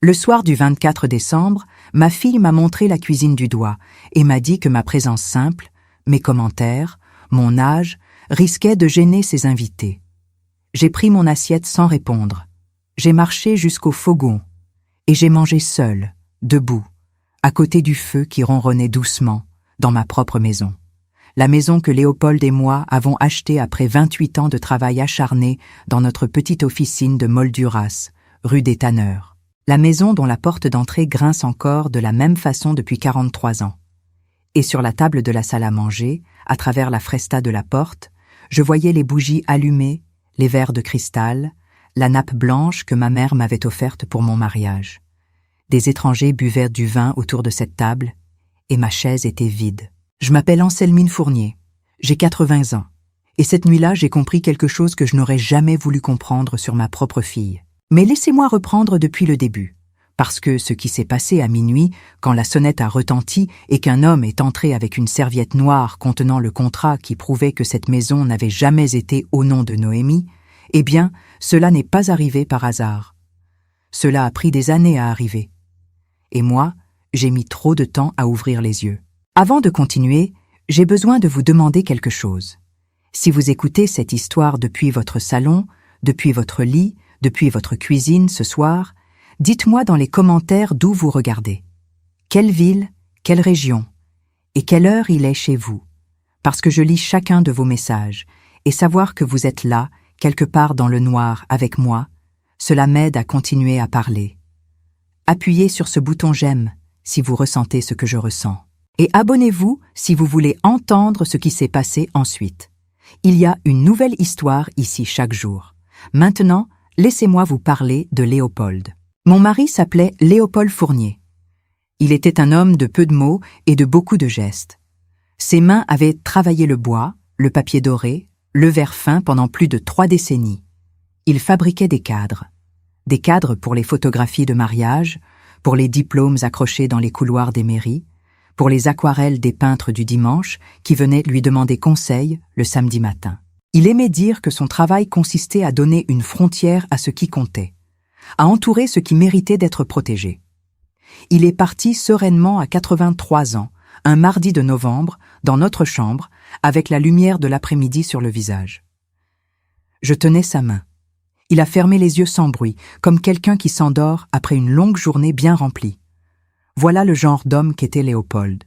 Le soir du 24 décembre, ma fille m'a montré la cuisine du doigt et m'a dit que ma présence simple, mes commentaires, mon âge, risquaient de gêner ses invités. J'ai pris mon assiette sans répondre. J'ai marché jusqu'au fogon et j'ai mangé seul, debout, à côté du feu qui ronronnait doucement, dans ma propre maison. La maison que Léopold et moi avons achetée après 28 ans de travail acharné dans notre petite officine de Molduras, rue des Tanneurs. La maison dont la porte d'entrée grince encore de la même façon depuis 43 ans. Et sur la table de la salle à manger, à travers la fresta de la porte, je voyais les bougies allumées, les verres de cristal, la nappe blanche que ma mère m'avait offerte pour mon mariage. Des étrangers buvaient du vin autour de cette table, et ma chaise était vide. Je m'appelle Anselmine Fournier, j'ai 80 ans, et cette nuit-là j'ai compris quelque chose que je n'aurais jamais voulu comprendre sur ma propre fille. Mais laissez-moi reprendre depuis le début, parce que ce qui s'est passé à minuit, quand la sonnette a retenti et qu'un homme est entré avec une serviette noire contenant le contrat qui prouvait que cette maison n'avait jamais été au nom de Noémie, eh bien, cela n'est pas arrivé par hasard. Cela a pris des années à arriver. Et moi, j'ai mis trop de temps à ouvrir les yeux. Avant de continuer, j'ai besoin de vous demander quelque chose. Si vous écoutez cette histoire depuis votre salon, depuis votre lit, depuis votre cuisine ce soir, dites-moi dans les commentaires d'où vous regardez. Quelle ville, quelle région, et quelle heure il est chez vous, parce que je lis chacun de vos messages, et savoir que vous êtes là, quelque part dans le noir, avec moi, cela m'aide à continuer à parler. Appuyez sur ce bouton j'aime si vous ressentez ce que je ressens. Et abonnez-vous si vous voulez entendre ce qui s'est passé ensuite. Il y a une nouvelle histoire ici chaque jour. Maintenant, laissez-moi vous parler de Léopold. Mon mari s'appelait Léopold Fournier. Il était un homme de peu de mots et de beaucoup de gestes. Ses mains avaient travaillé le bois, le papier doré, le verre fin pendant plus de 3 décennies. Il fabriquait des cadres pour les photographies de mariage, pour les diplômes accrochés dans les couloirs des mairies, pour les aquarelles des peintres du dimanche qui venaient lui demander conseil le samedi matin. Il aimait dire que son travail consistait à donner une frontière à ce qui comptait, à entourer ce qui méritait d'être protégé. Il est parti sereinement à 83 ans, un mardi de novembre, dans notre chambre, avec la lumière de l'après-midi sur le visage. Je tenais sa main. Il a fermé les yeux sans bruit, comme quelqu'un qui s'endort après une longue journée bien remplie. Voilà le genre d'homme qu'était Léopold.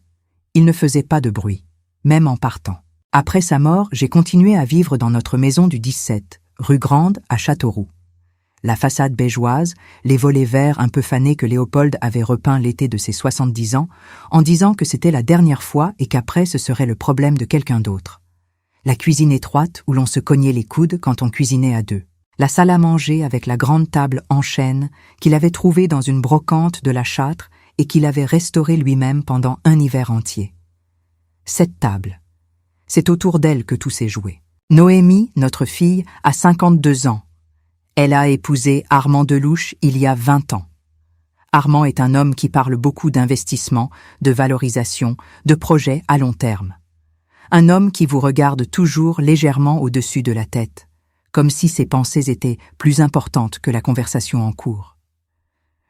Il ne faisait pas de bruit, même en partant. Après sa mort, j'ai continué à vivre dans notre maison du 17, rue Grande à Châteauroux. La façade bégeoise, les volets verts un peu fanés que Léopold avait repeints l'été de ses 70 ans, en disant que c'était la dernière fois et qu'après ce serait le problème de quelqu'un d'autre. La cuisine étroite où l'on se cognait les coudes quand on cuisinait à deux. La salle à manger avec la grande table en chêne qu'il avait trouvée dans une brocante de la Châtre et qu'il avait restaurée lui-même pendant un hiver entier. Cette table. C'est autour d'elle que tout s'est joué. Noémie, notre fille, a 52 ans. Elle a épousé Armand Delouche il y a 20 ans. Armand est un homme qui parle beaucoup d'investissement, de valorisation, de projets à long terme. Un homme qui vous regarde toujours légèrement au-dessus de la tête, comme si ses pensées étaient plus importantes que la conversation en cours.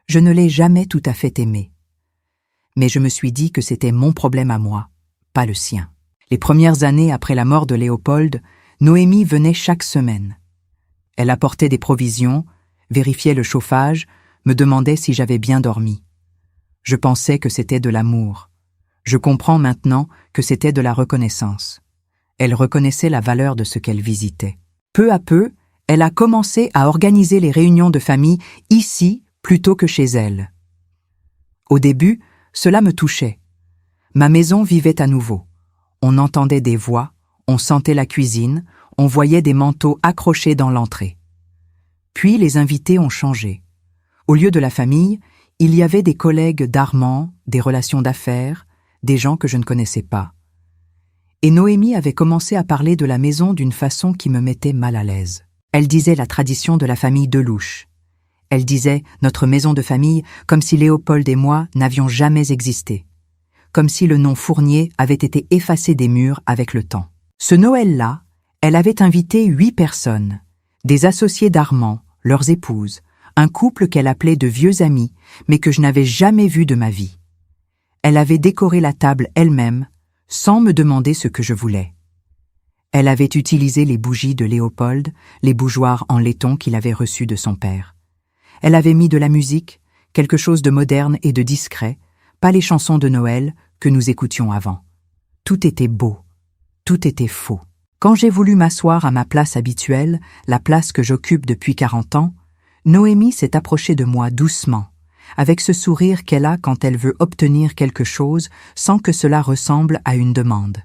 Je ne l'ai jamais tout à fait aimé. Mais je me suis dit que c'était mon problème à moi, pas le sien. Les premières années après la mort de Léopold, Noémie venait chaque semaine. Elle apportait des provisions, vérifiait le chauffage, me demandait si j'avais bien dormi. Je pensais que c'était de l'amour. Je comprends maintenant que c'était de la reconnaissance. Elle reconnaissait la valeur de ce qu'elle visitait. Peu à peu, elle a commencé à organiser les réunions de famille ici plutôt que chez elle. Au début, cela me touchait. Ma maison vivait à nouveau. On entendait des voix, on sentait la cuisine, on voyait des manteaux accrochés dans l'entrée. Puis les invités ont changé. Au lieu de la famille, il y avait des collègues d'Armand, des relations d'affaires, des gens que je ne connaissais pas. Et Noémie avait commencé à parler de la maison d'une façon qui me mettait mal à l'aise. Elle disait la tradition de la famille Delouche. Elle disait notre maison de famille comme si Léopold et moi n'avions jamais existé. Comme si le nom Fournier avait été effacé des murs avec le temps. Ce Noël-là, elle avait invité 8 personnes, des associés d'Armand, leurs épouses, un couple qu'elle appelait de vieux amis, mais que je n'avais jamais vu de ma vie. Elle avait décoré la table elle-même, sans me demander ce que je voulais. Elle avait utilisé les bougies de Léopold, les bougeoirs en laiton qu'il avait reçus de son père. Elle avait mis de la musique, quelque chose de moderne et de discret, pas les chansons de Noël que nous écoutions avant. Tout était beau, tout était faux. Quand j'ai voulu m'asseoir à ma place habituelle, la place que j'occupe depuis 40 ans, Noémie s'est approchée de moi doucement, avec ce sourire qu'elle a quand elle veut obtenir quelque chose sans que cela ressemble à une demande.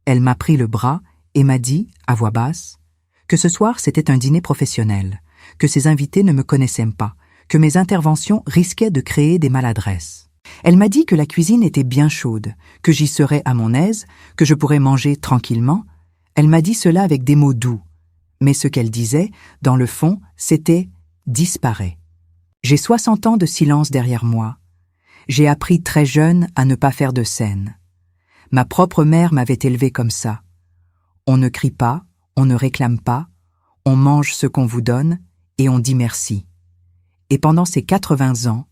Elle m'a pris le bras et m'a dit, à voix basse, que ce soir c'était un dîner professionnel, que ses invités ne me connaissaient pas, que mes interventions risquaient de créer des maladresses. Elle m'a dit que la cuisine était bien chaude, que j'y serais à mon aise, que je pourrais manger tranquillement. Elle m'a dit cela avec des mots doux, mais ce qu'elle disait, dans le fond, c'était « disparaît ». J'ai 60 ans de silence derrière moi. J'ai appris très jeune à ne pas faire de scène. Ma propre mère m'avait élevée comme ça. On ne crie pas, on ne réclame pas, on mange ce qu'on vous donne et on dit merci. Et pendant ces 80 ans,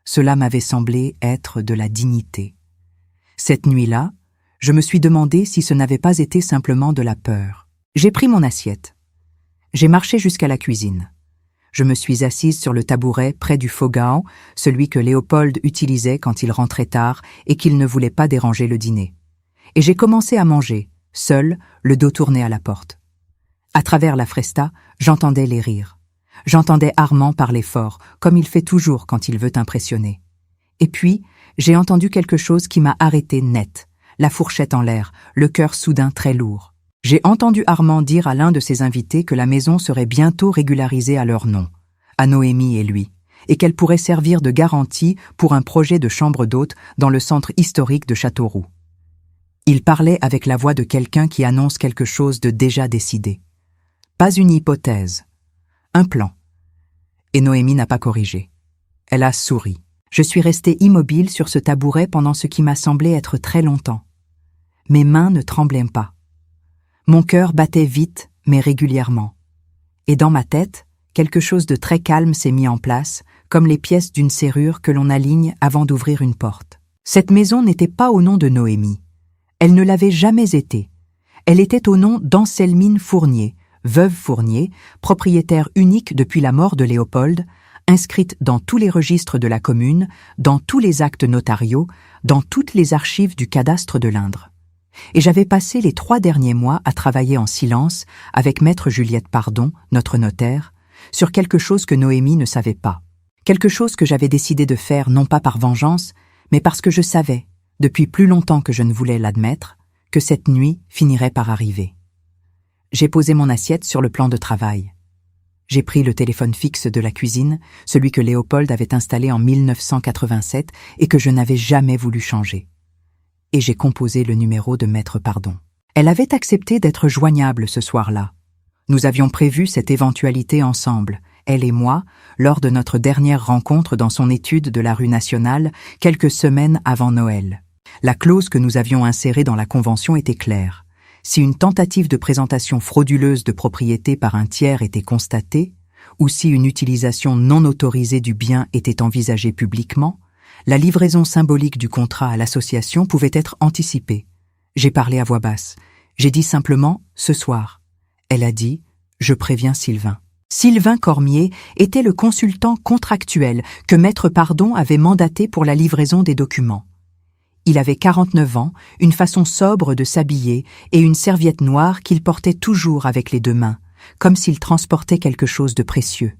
cela m'avait semblé être de la dignité. Cette nuit-là, je me suis demandé si ce n'avait pas été simplement de la peur. J'ai pris mon assiette. J'ai marché jusqu'à la cuisine. Je me suis assise sur le tabouret près du fogao, celui que Léopold utilisait quand il rentrait tard et qu'il ne voulait pas déranger le dîner. Et j'ai commencé à manger, seul, le dos tourné à la porte. À travers la fresta, j'entendais les rires. J'entendais Armand parler fort, comme il fait toujours quand il veut impressionner. Et puis, j'ai entendu quelque chose qui m'a arrêté net, la fourchette en l'air, le cœur soudain très lourd. J'ai entendu Armand dire à l'un de ses invités que la maison serait bientôt régularisée à leur nom, à Noémie et lui, et qu'elle pourrait servir de garantie pour un projet de chambre d'hôte dans le centre historique de Châteauroux. Il parlait avec la voix de quelqu'un qui annonce quelque chose de déjà décidé. Pas une hypothèse, un plan. Et Noémie n'a pas corrigé. Elle a souri. Je suis restée immobile sur ce tabouret pendant ce qui m'a semblé être très longtemps. Mes mains ne tremblaient pas. Mon cœur battait vite, mais régulièrement. Et dans ma tête, quelque chose de très calme s'est mis en place, comme les pièces d'une serrure que l'on aligne avant d'ouvrir une porte. Cette maison n'était pas au nom de Noémie. Elle ne l'avait jamais été. Elle était au nom d'Anselmine Fournier, veuve Fournier, propriétaire unique depuis la mort de Léopold, inscrite dans tous les registres de la commune, dans tous les actes notariaux, dans toutes les archives du cadastre de l'Indre. Et j'avais passé les 3 derniers mois à travailler en silence avec maître Juliette Pardon, notre notaire, sur quelque chose que Noémie ne savait pas. Quelque chose que j'avais décidé de faire non pas par vengeance, mais parce que je savais, depuis plus longtemps que je ne voulais l'admettre, que cette nuit finirait par arriver. J'ai posé mon assiette sur le plan de travail. J'ai pris le téléphone fixe de la cuisine, celui que Léopold avait installé en 1987 et que je n'avais jamais voulu changer. Et j'ai composé le numéro de Maître Pardon. Elle avait accepté d'être joignable ce soir-là. Nous avions prévu cette éventualité ensemble, elle et moi, lors de notre dernière rencontre dans son étude de la rue Nationale, quelques semaines avant Noël. La clause que nous avions insérée dans la convention était claire. Si une tentative de présentation frauduleuse de propriété par un tiers était constatée, ou si une utilisation non autorisée du bien était envisagée publiquement, la livraison symbolique du contrat à l'association pouvait être anticipée. J'ai parlé à voix basse. J'ai dit simplement « ce soir ». Elle a dit « je préviens Sylvain ». Sylvain Cormier était le consultant contractuel que Maître Pardon avait mandaté pour la livraison des documents. Il avait 49 ans, une façon sobre de s'habiller et une serviette noire qu'il portait toujours avec les 2 mains, comme s'il transportait quelque chose de précieux.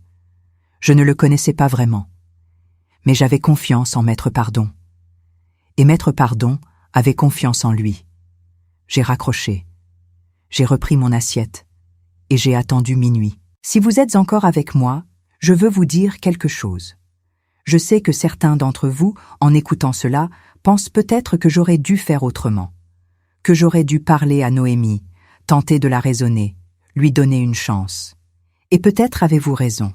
Je ne le connaissais pas vraiment. Mais j'avais confiance en Maître Pardon. Et Maître Pardon avait confiance en lui. J'ai raccroché. J'ai repris mon assiette. Et j'ai attendu minuit. Si vous êtes encore avec moi, je veux vous dire quelque chose. Je sais que certains d'entre vous, en écoutant cela, pensent peut-être que j'aurais dû faire autrement. Que j'aurais dû parler à Noémie, tenter de la raisonner, lui donner une chance. Et peut-être avez-vous raison.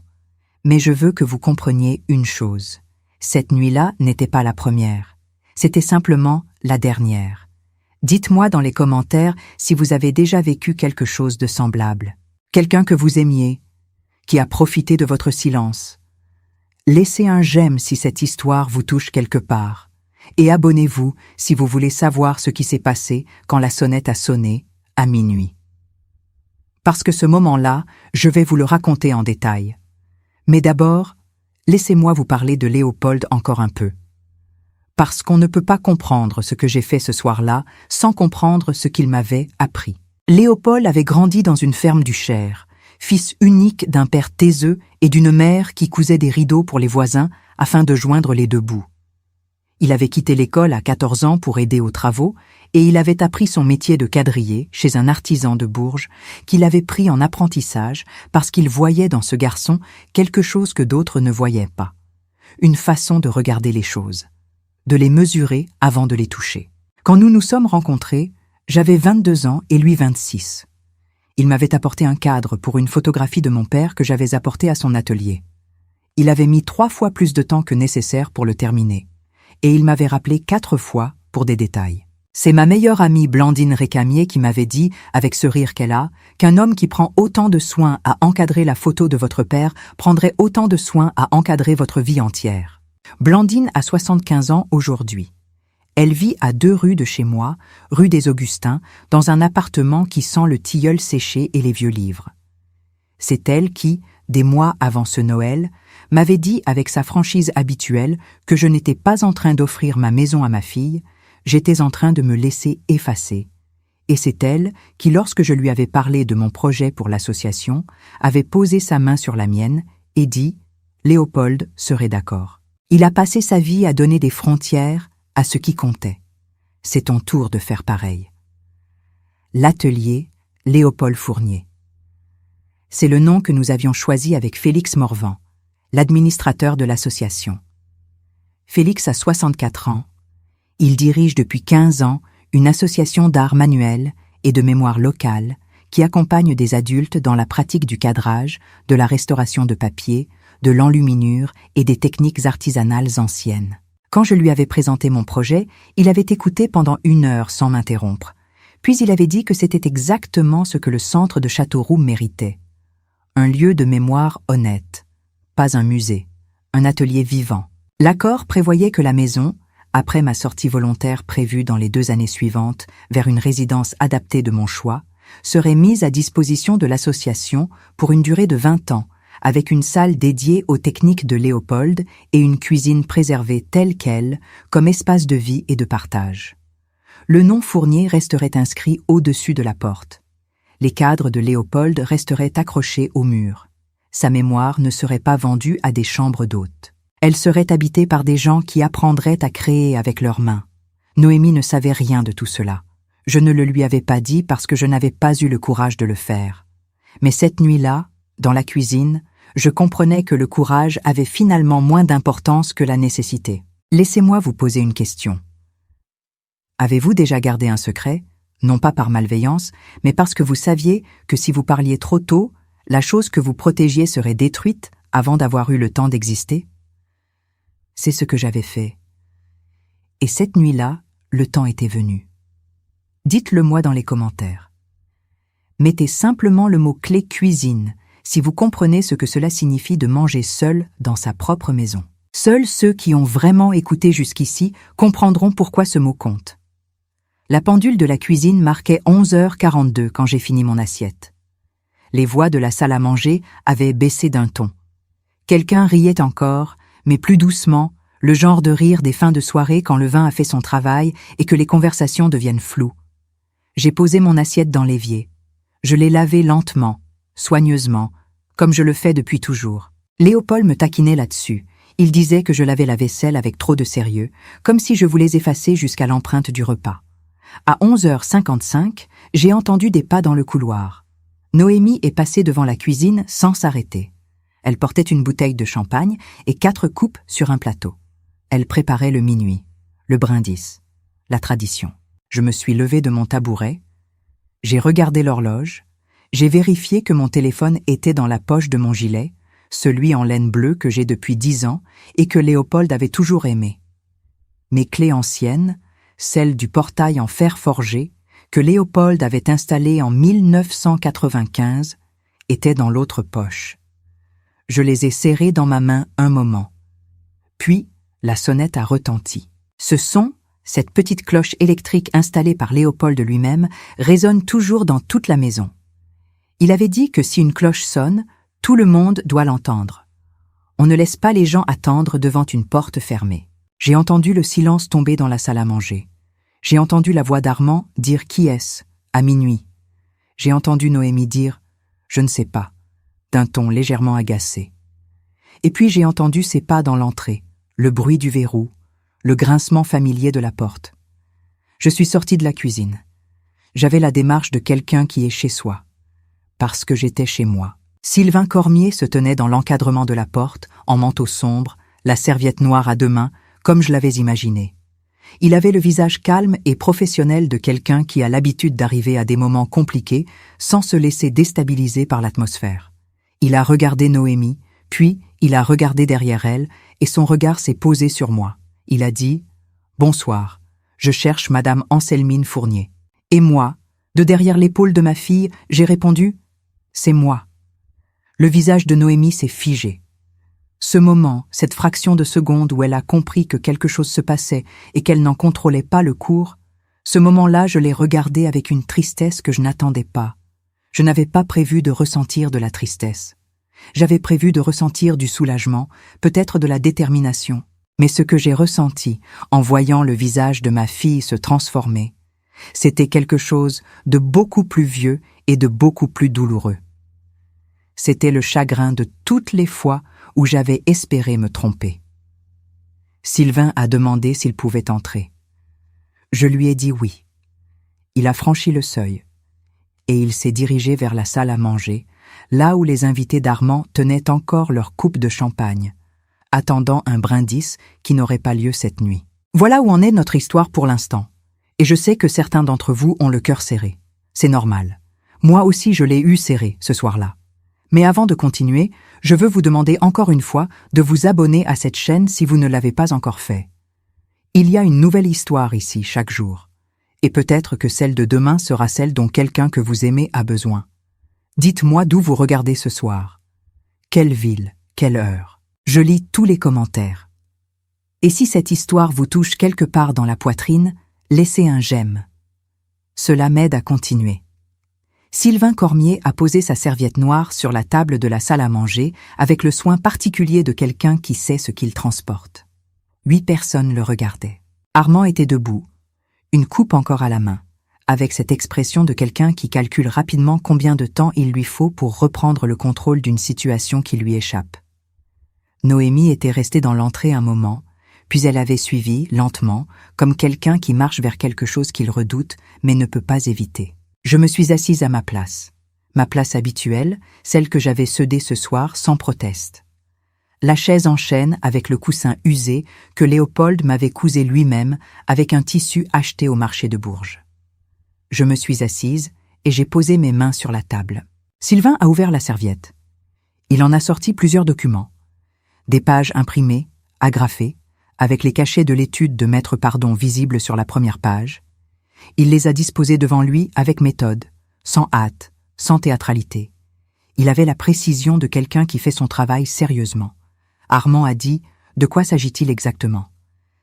Mais je veux que vous compreniez une chose. Cette nuit-là n'était pas la première. C'était simplement la dernière. Dites-moi dans les commentaires si vous avez déjà vécu quelque chose de semblable. Quelqu'un que vous aimiez, qui a profité de votre silence, Laissez un j'aime si cette histoire vous touche quelque part. Et abonnez-vous si vous voulez savoir ce qui s'est passé quand la sonnette a sonné à minuit. Parce que ce moment-là, je vais vous le raconter en détail. Mais d'abord, laissez-moi vous parler de Léopold encore un peu. Parce qu'on ne peut pas comprendre ce que j'ai fait ce soir-là sans comprendre ce qu'il m'avait appris. Léopold avait grandi dans une ferme du Cher, fils unique d'un père taiseux et d'une mère qui cousait des rideaux pour les voisins afin de joindre les deux bouts. Il avait quitté l'école à 14 ans pour aider aux travaux et il avait appris son métier de quadriller chez un artisan de Bourges qu'il avait pris en apprentissage parce qu'il voyait dans ce garçon quelque chose que d'autres ne voyaient pas. Une façon de regarder les choses, de les mesurer avant de les toucher. Quand nous nous sommes rencontrés, j'avais 22 ans et lui 26. Il m'avait apporté un cadre pour une photographie de mon père que j'avais apporté à son atelier. Il avait mis 3 fois plus de temps que nécessaire pour le terminer. Et il m'avait rappelé 4 fois pour des détails. C'est ma meilleure amie Blandine Récamier qui m'avait dit, avec ce rire qu'elle a, qu'un homme qui prend autant de soin à encadrer la photo de votre père prendrait autant de soin à encadrer votre vie entière. Blandine a 75 ans aujourd'hui. Elle vit à 2 rues de chez moi, rue des Augustins, dans un appartement qui sent le tilleul séché et les vieux livres. C'est elle qui, des mois avant ce Noël, m'avait dit avec sa franchise habituelle que je n'étais pas en train d'offrir ma maison à ma fille, j'étais en train de me laisser effacer. Et c'est elle qui, lorsque je lui avais parlé de mon projet pour l'association, avait posé sa main sur la mienne et dit « Léopold serait d'accord ». Il a passé sa vie à donner des frontières à ce qui comptait. C'est ton tour de faire pareil. L'atelier Léopold Fournier. C'est le nom que nous avions choisi avec Félix Morvan, l'administrateur de l'association. Félix a 64 ans. Il dirige depuis 15 ans une association d'art manuel et de mémoire locale qui accompagne des adultes dans la pratique du cadrage, de la restauration de papier, de l'enluminure et des techniques artisanales anciennes. Quand je lui avais présenté mon projet, il avait écouté pendant 1 heure sans m'interrompre. Puis il avait dit que c'était exactement ce que le centre de Châteauroux méritait. Un lieu de mémoire honnête, pas un musée, un atelier vivant. L'accord prévoyait que la maison, après ma sortie volontaire prévue dans les 2 années suivantes vers une résidence adaptée de mon choix, serait mise à disposition de l'association pour une durée de 20 ans, avec une salle dédiée aux techniques de Léopold et une cuisine préservée telle qu'elle, comme espace de vie et de partage. Le nom Fournier resterait inscrit au-dessus de la porte. Les cadres de Léopold resteraient accrochés au mur. Sa mémoire ne serait pas vendue à des chambres d'hôtes. Elle serait habitée par des gens qui apprendraient à créer avec leurs mains. Noémie ne savait rien de tout cela. Je ne le lui avais pas dit parce que je n'avais pas eu le courage de le faire. Mais cette nuit-là, dans la cuisine, je comprenais que le courage avait finalement moins d'importance que la nécessité. Laissez-moi vous poser une question. Avez-vous déjà gardé un secret ? Non pas par malveillance, mais parce que vous saviez que si vous parliez trop tôt, la chose que vous protégiez serait détruite avant d'avoir eu le temps d'exister ? C'est ce que j'avais fait. Et cette nuit-là, le temps était venu. Dites-le-moi dans les commentaires. Mettez simplement le mot-clé « cuisine » si vous comprenez ce que cela signifie de manger seul dans sa propre maison. Seuls ceux qui ont vraiment écouté jusqu'ici comprendront pourquoi ce mot compte. La pendule de la cuisine marquait 11h42 quand j'ai fini mon assiette. Les voix de la salle à manger avaient baissé d'un ton. Quelqu'un riait encore, mais plus doucement, le genre de rire des fins de soirée quand le vin a fait son travail et que les conversations deviennent floues. J'ai posé mon assiette dans l'évier. Je l'ai lavée lentement, soigneusement, comme je le fais depuis toujours. Léopold me taquinait là-dessus. Il disait que je lavais la vaisselle avec trop de sérieux, comme si je voulais effacer jusqu'à l'empreinte du repas. À 11h55, j'ai entendu des pas dans le couloir. Noémie est passée devant la cuisine sans s'arrêter. Elle portait une bouteille de champagne et 4 coupes sur un plateau. Elle préparait le minuit, le brindis, la tradition. Je me suis levé de mon tabouret, j'ai regardé l'horloge, j'ai vérifié que mon téléphone était dans la poche de mon gilet, celui en laine bleue que j'ai depuis 10 ans et que Léopold avait toujours aimé. Mes clés anciennes, celles du portail en fer forgé, que Léopold avait installé en 1995, étaient dans l'autre poche. Je les ai serrées dans ma main un moment, Puis, la sonnette a retenti. Ce son, cette petite cloche électrique installée par Léopold lui-même, résonne toujours dans toute la maison. Il avait dit que si une cloche sonne, tout le monde doit l'entendre. On ne laisse pas les gens attendre devant une porte fermée. J'ai entendu le silence tomber dans la salle à manger. J'ai entendu la voix d'Armand dire « Qui est-ce » à minuit. J'ai entendu Noémie dire « Je ne sais pas » d'un ton légèrement agacé. Et puis j'ai entendu ses pas dans l'entrée, le bruit du verrou, le grincement familier de la porte. Je suis sortie de la cuisine. J'avais la démarche de quelqu'un qui est chez soi. Parce que j'étais chez moi. Sylvain Cormier se tenait dans l'encadrement de la porte, en manteau sombre, la serviette noire à deux mains, comme je l'avais imaginé. Il avait le visage calme et professionnel de quelqu'un qui a l'habitude d'arriver à des moments compliqués sans se laisser déstabiliser par l'atmosphère. Il a regardé Noémie, puis il a regardé derrière elle et son regard s'est posé sur moi. Il a dit « Bonsoir, je cherche Madame Anselmine Fournier. » Et moi, de derrière l'épaule de ma fille, j'ai répondu « C'est moi. » Le visage de Noémie s'est figé. Ce moment, cette fraction de seconde où elle a compris que quelque chose se passait et qu'elle n'en contrôlait pas le cours, ce moment-là, je l'ai regardé avec une tristesse que je n'attendais pas. Je n'avais pas prévu de ressentir de la tristesse. J'avais prévu de ressentir du soulagement, peut-être de la détermination. Mais ce que j'ai ressenti en voyant le visage de ma fille se transformer, c'était quelque chose de beaucoup plus vieux et de beaucoup plus douloureux. C'était le chagrin de toutes les fois où j'avais espéré me tromper. Sylvain a demandé s'il pouvait entrer. Je lui ai dit oui. Il a franchi le seuil et il s'est dirigé vers la salle à manger, là où les invités d'Armand tenaient encore leur coupe de champagne, attendant un brindis qui n'aurait pas lieu cette nuit. Voilà où en est notre histoire pour l'instant. Et je sais que certains d'entre vous ont le cœur serré. C'est normal. Moi aussi je l'ai eu serré ce soir-là. Mais avant de continuer, je veux vous demander encore une fois de vous abonner à cette chaîne si vous ne l'avez pas encore fait. Il y a une nouvelle histoire ici chaque jour. Et peut-être que celle de demain sera celle dont quelqu'un que vous aimez a besoin. Dites-moi d'où vous regardez ce soir. Quelle ville, quelle heure. Je lis tous les commentaires. Et si cette histoire vous touche quelque part dans la poitrine, laissez un j'aime. Cela m'aide à continuer. Sylvain Cormier a posé sa serviette noire sur la table de la salle à manger avec le soin particulier de quelqu'un qui sait ce qu'il transporte. 8 personnes le regardaient. Armand était debout, une coupe encore à la main, avec cette expression de quelqu'un qui calcule rapidement combien de temps il lui faut pour reprendre le contrôle d'une situation qui lui échappe. Noémie était restée dans l'entrée un moment, puis elle avait suivi, lentement, comme quelqu'un qui marche vers quelque chose qu'il redoute mais ne peut pas éviter. Je me suis assise à ma place habituelle, celle que j'avais cédée ce soir sans proteste. La chaise en chêne avec le coussin usé que Léopold m'avait cousé lui-même avec un tissu acheté au marché de Bourges. Je me suis assise et j'ai posé mes mains sur la table. Sylvain a ouvert la serviette. Il en a sorti plusieurs documents. Des pages imprimées, agrafées, avec les cachets de l'étude de Maître Pardon visibles sur la première page. Il les a disposées devant lui avec méthode, sans hâte, sans théâtralité. Il avait la précision de quelqu'un qui fait son travail sérieusement. Armand a dit « De quoi s'agit-il exactement ?»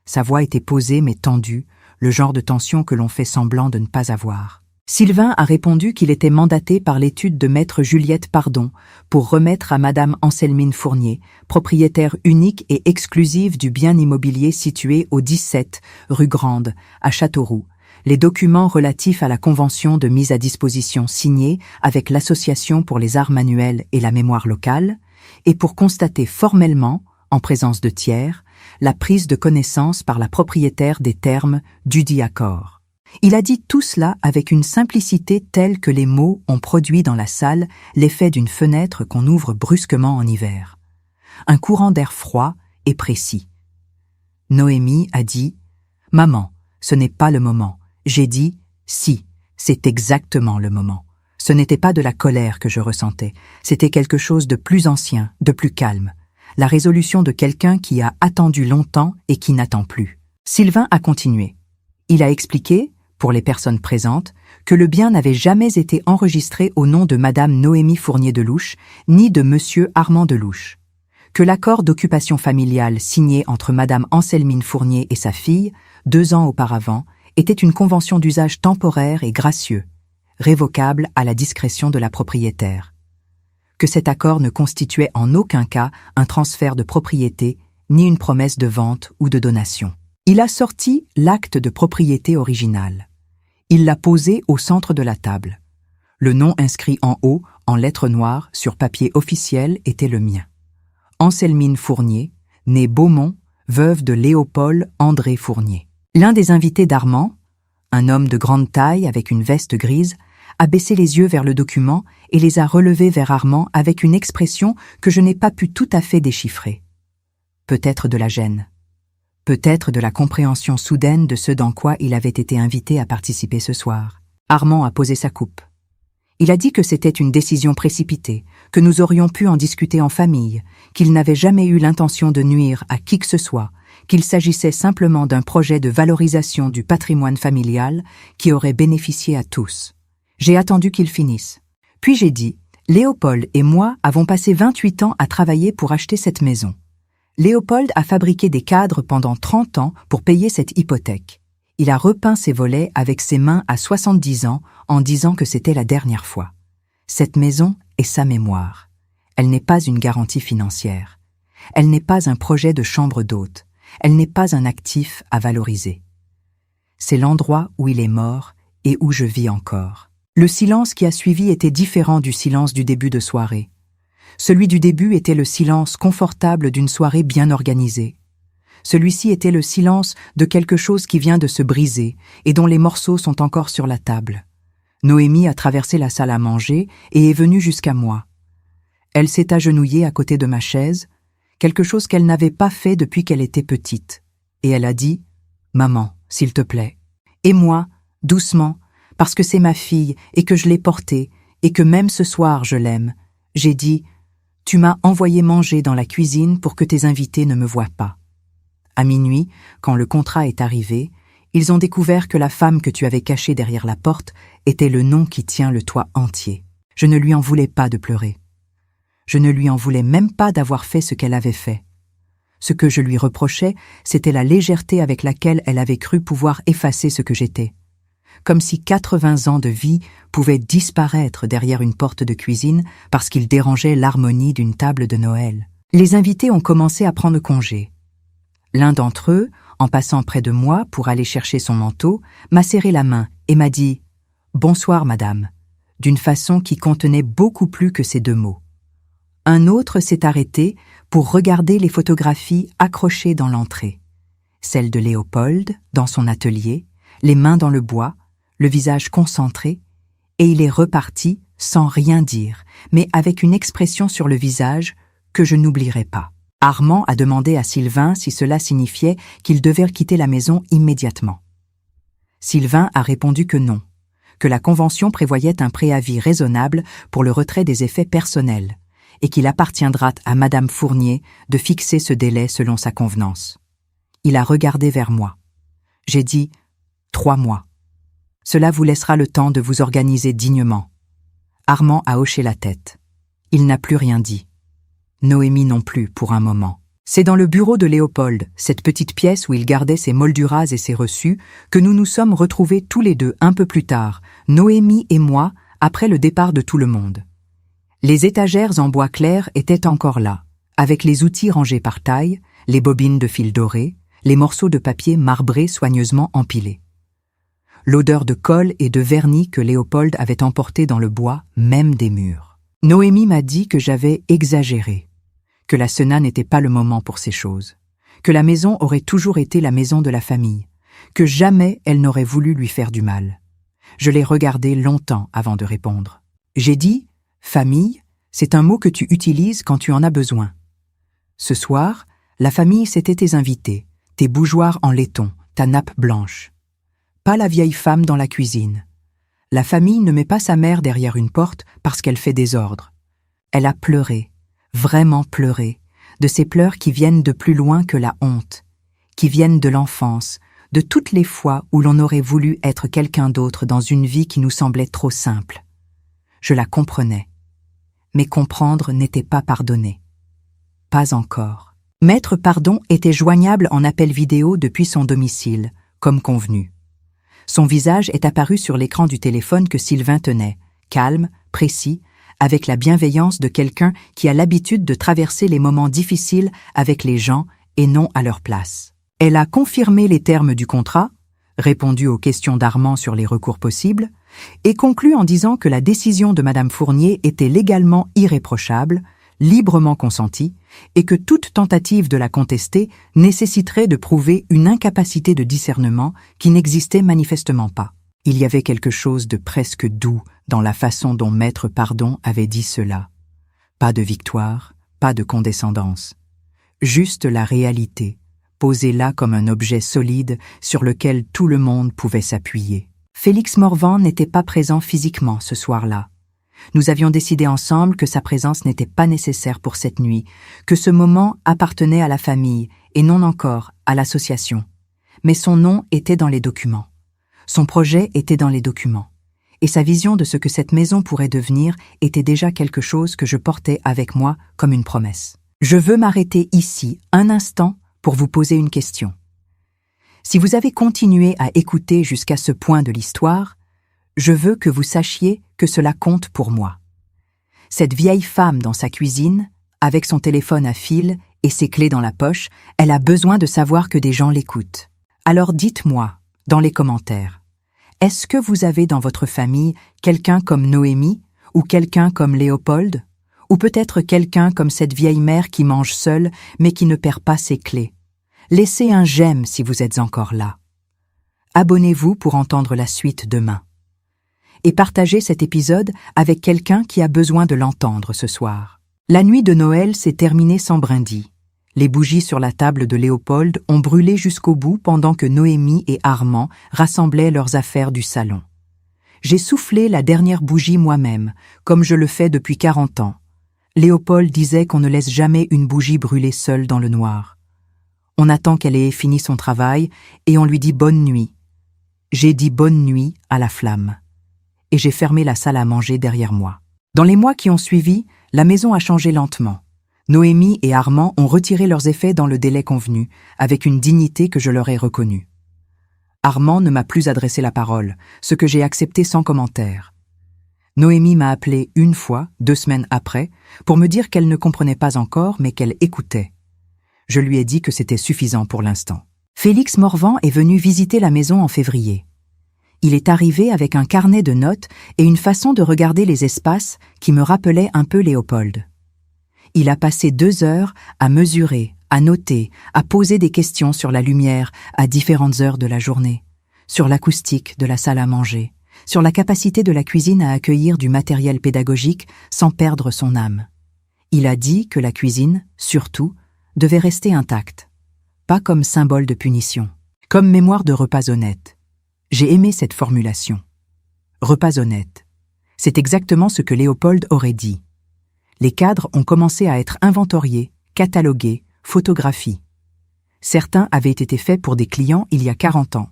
Sa voix était posée mais tendue, le genre de tension que l'on fait semblant de ne pas avoir. Sylvain a répondu qu'il était mandaté par l'étude de Maître Juliette Pardon pour remettre à Madame Anselmine Fournier, propriétaire unique et exclusive du bien immobilier situé au 17 rue Grande, à Châteauroux, les documents relatifs à la convention de mise à disposition signée avec l'Association pour les arts manuels et la mémoire locale, et pour constater formellement, en présence de tiers, la prise de connaissance par la propriétaire des termes dudit accord. Il a dit tout cela avec une simplicité telle que les mots ont produit dans la salle l'effet d'une fenêtre qu'on ouvre brusquement en hiver. Un courant d'air froid et précis. Noémie a dit « Maman, ce n'est pas le moment ». J'ai dit « Si, c'est exactement le moment ». Ce n'était pas de la colère que je ressentais, c'était quelque chose de plus ancien, de plus calme. La résolution de quelqu'un qui a attendu longtemps et qui n'attend plus. Sylvain a continué. Il a expliqué, pour les personnes présentes, que le bien n'avait jamais été enregistré au nom de Madame Noémie Fournier de Louche, ni de Monsieur Armand de Louche. que l'accord d'occupation familiale signé entre Madame Anselmine Fournier et sa fille, 2 ans auparavant, était une convention d'usage temporaire et gracieux, révocable à la discrétion de la propriétaire. Que cet accord ne constituait en aucun cas un transfert de propriété, ni une promesse de vente ou de donation. Il a sorti l'acte de propriété original. Il l'a posé au centre de la table. Le nom inscrit en haut, en lettres noires, sur papier officiel, était le mien. Anselmine Fournier, née Beaumont, veuve de Léopold André Fournier. L'un des invités d'Armand, un homme de grande taille avec une veste grise, a baissé les yeux vers le document et les a relevés vers Armand avec une expression que je n'ai pas pu tout à fait déchiffrer. Peut-être de la gêne. Peut-être de la compréhension soudaine de ce dans quoi il avait été invité à participer ce soir. Armand a posé sa coupe. Il a dit que c'était une décision précipitée, que nous aurions pu en discuter en famille, qu'il n'avait jamais eu l'intention de nuire à qui que ce soit, qu'il s'agissait simplement d'un projet de valorisation du patrimoine familial qui aurait bénéficié à tous. J'ai attendu qu'il finisse. Puis j'ai dit, Léopold et moi avons passé 28 ans à travailler pour acheter cette maison. Léopold a fabriqué des cadres pendant 30 ans pour payer cette hypothèque. Il a repeint ses volets avec ses mains à 70 ans en disant que c'était la dernière fois. Cette maison est sa mémoire. Elle n'est pas une garantie financière. Elle n'est pas un projet de chambre d'hôte. Elle n'est pas un actif à valoriser. C'est l'endroit où il est mort et où je vis encore. Le silence qui a suivi était différent du silence du début de soirée. Celui du début était le silence confortable d'une soirée bien organisée. Celui-ci était le silence de quelque chose qui vient de se briser et dont les morceaux sont encore sur la table. Noémie a traversé la salle à manger et est venue jusqu'à moi. Elle s'est agenouillée à côté de ma chaise, quelque chose qu'elle n'avait pas fait depuis qu'elle était petite, et elle a dit « Maman, s'il te plaît ». Et moi, doucement, parce que c'est ma fille et que je l'ai portée et que même ce soir je l'aime, j'ai dit « Tu m'as envoyé manger dans la cuisine pour que tes invités ne me voient pas. » À minuit, quand le contrat est arrivé, ils ont découvert que la femme que tu avais cachée derrière la porte était le nom qui tient le toit entier. Je ne lui en voulais pas de pleurer. Je ne lui en voulais même pas d'avoir fait ce qu'elle avait fait. Ce que je lui reprochais, c'était la légèreté avec laquelle elle avait cru pouvoir effacer ce que j'étais. Comme si 80 ans de vie pouvaient disparaître derrière une porte de cuisine parce qu'ils dérangeaient l'harmonie d'une table de Noël. Les invités ont commencé à prendre congé. L'un d'entre eux, en passant près de moi pour aller chercher son manteau, m'a serré la main et m'a dit « Bonsoir, madame », d'une façon qui contenait beaucoup plus que ces 2 mots. Un autre s'est arrêté pour regarder les photographies accrochées dans l'entrée. Celle de Léopold, dans son atelier, les mains dans le bois, le visage concentré, et il est reparti sans rien dire, mais avec une expression sur le visage que je n'oublierai pas. Armand a demandé à Sylvain si cela signifiait qu'il devait quitter la maison immédiatement. Sylvain a répondu que non, que la convention prévoyait un préavis raisonnable pour le retrait des effets personnels, et qu'il appartiendra à Madame Fournier de fixer ce délai selon sa convenance. Il a regardé vers moi. J'ai dit « 3 mois. Cela vous laissera le temps de vous organiser dignement. » Armand a hoché la tête. Il n'a plus rien dit. Noémie non plus pour un moment. C'est dans le bureau de Léopold, cette petite pièce où il gardait ses molduras et ses reçus, que nous nous sommes retrouvés tous les deux un peu plus tard, Noémie et moi, après le départ de tout le monde. Les étagères en bois clair étaient encore là, avec les outils rangés par taille, les bobines de fil doré, les morceaux de papier marbré soigneusement empilés. L'odeur de colle et de vernis que Léopold avait emporté dans le bois, même des murs. Noémie m'a dit que j'avais exagéré, que la Senat n'était pas le moment pour ces choses, que la maison aurait toujours été la maison de la famille, que jamais elle n'aurait voulu lui faire du mal. Je l'ai regardé longtemps avant de répondre. J'ai dit « Famille, c'est un mot que tu utilises quand tu en as besoin. » Ce soir, la famille c'était tes invités, tes bougeoirs en laiton, ta nappe blanche. Pas la vieille femme dans la cuisine. La famille ne met pas sa mère derrière une porte parce qu'elle fait désordre. Elle a pleuré, vraiment pleuré, de ces pleurs qui viennent de plus loin que la honte, qui viennent de l'enfance, de toutes les fois où l'on aurait voulu être quelqu'un d'autre dans une vie qui nous semblait trop simple. Je la comprenais. Mais comprendre n'était pas pardonner. pas encore. Maître Pardon était joignable en appel vidéo depuis son domicile, comme convenu. Son visage est apparu sur l'écran du téléphone que Sylvain tenait, calme, précis, avec la bienveillance de quelqu'un qui a l'habitude de traverser les moments difficiles avec les gens et non à leur place. Elle a confirmé les termes du contrat, répondu aux questions d'Armand sur les recours possibles, et conclu en disant que la décision de Madame Fournier était légalement irréprochable, librement consentie, et que toute tentative de la contester nécessiterait de prouver une incapacité de discernement qui n'existait manifestement pas. Il y avait quelque chose de presque doux dans la façon dont Maître Pardon avait dit cela. Pas de victoire, pas de condescendance. Juste la réalité, posée là comme un objet solide sur lequel tout le monde pouvait s'appuyer. Félix Morvan n'était pas présent physiquement ce soir-là. Nous avions décidé ensemble que sa présence n'était pas nécessaire pour cette nuit, que ce moment appartenait à la famille et non encore à l'association. Mais son nom était dans les documents. Son projet était dans les documents. Et sa vision de ce que cette maison pourrait devenir était déjà quelque chose que je portais avec moi comme une promesse. Je veux m'arrêter ici un instant pour vous poser une question. Si vous avez continué à écouter jusqu'à ce point de l'histoire, je veux que vous sachiez que cela compte pour moi. Cette vieille femme dans sa cuisine, avec son téléphone à fil et ses clés dans la poche, elle a besoin de savoir que des gens l'écoutent. Alors dites-moi, dans les commentaires, est-ce que vous avez dans votre famille quelqu'un comme Noémie ou quelqu'un comme Léopold? Ou peut-être quelqu'un comme cette vieille mère qui mange seule mais qui ne perd pas ses clés? Laissez un j'aime si vous êtes encore là. Abonnez-vous pour entendre la suite demain. Et partagez cet épisode avec quelqu'un qui a besoin de l'entendre ce soir. La nuit de Noël s'est terminée sans brindilles. Les bougies sur la table de Léopold ont brûlé jusqu'au bout pendant que Noémie et Armand rassemblaient leurs affaires du salon. J'ai soufflé la dernière bougie moi-même, comme je le fais depuis 40 ans. Léopold disait qu'on ne laisse jamais une bougie brûler seule dans le noir. On attend qu'elle ait fini son travail et on lui dit bonne nuit. J'ai dit bonne nuit à la flamme. Et j'ai fermé la salle à manger derrière moi. Dans les mois qui ont suivi, la maison a changé lentement. Noémie et Armand ont retiré leurs effets dans le délai convenu, avec une dignité que je leur ai reconnue. Armand ne m'a plus adressé la parole, ce que j'ai accepté sans commentaire. Noémie m'a appelé une fois, 2 semaines après, pour me dire qu'elle ne comprenait pas encore, mais qu'elle écoutait. Je lui ai dit que c'était suffisant pour l'instant. Félix Morvan est venu visiter la maison en février. Il est arrivé avec un carnet de notes et une façon de regarder les espaces qui me rappelait un peu Léopold. Il a passé 2 heures à mesurer, à noter, à poser des questions sur la lumière à différentes heures de la journée, sur l'acoustique de la salle à manger, sur la capacité de la cuisine à accueillir du matériel pédagogique sans perdre son âme. Il a dit que la cuisine, surtout, devait rester intacte, pas comme symbole de punition, comme mémoire de repas honnêtes. J'ai aimé cette formulation. Repas honnêtes. C'est exactement ce que Léopold aurait dit. Les cadres ont commencé à être inventoriés, catalogués, photographiés. Certains avaient été faits pour des clients il y a 40 ans.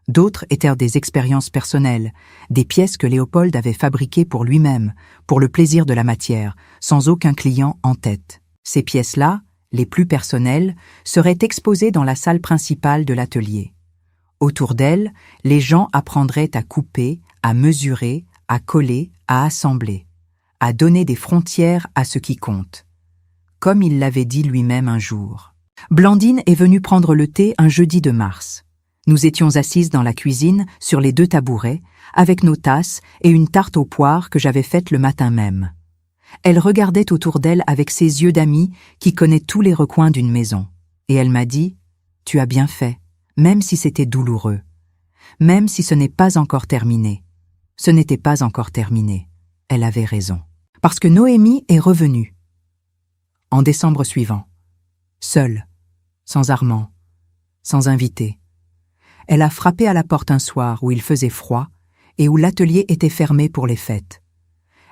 D'autres étaient des expériences personnelles, des pièces que Léopold avait fabriquées pour lui-même, pour le plaisir de la matière, sans aucun client en tête. Ces pièces-là, les plus personnelles, seraient exposées dans la salle principale de l'atelier. Autour d'elles, les gens apprendraient à couper, à mesurer, à coller, à assembler, à donner des frontières à ce qui compte. Comme il l'avait dit lui-même un jour. Blandine est venue prendre le thé un jeudi de mars. Nous étions assises dans la cuisine, sur les 2 tabourets, avec nos tasses et une tarte aux poires que j'avais faite le matin même. Elle regardait autour d'elle avec ses yeux d'amie qui connaît tous les recoins d'une maison. Et elle m'a dit « Tu as bien fait, même si c'était douloureux. Même si ce n'est pas encore terminé. » Ce n'était pas encore terminé. Elle avait raison. Parce que Noémie est revenue. En décembre suivant. Seule. Sans Armand. Sans invité. Elle a frappé à la porte un soir où il faisait froid et où l'atelier était fermé pour les fêtes.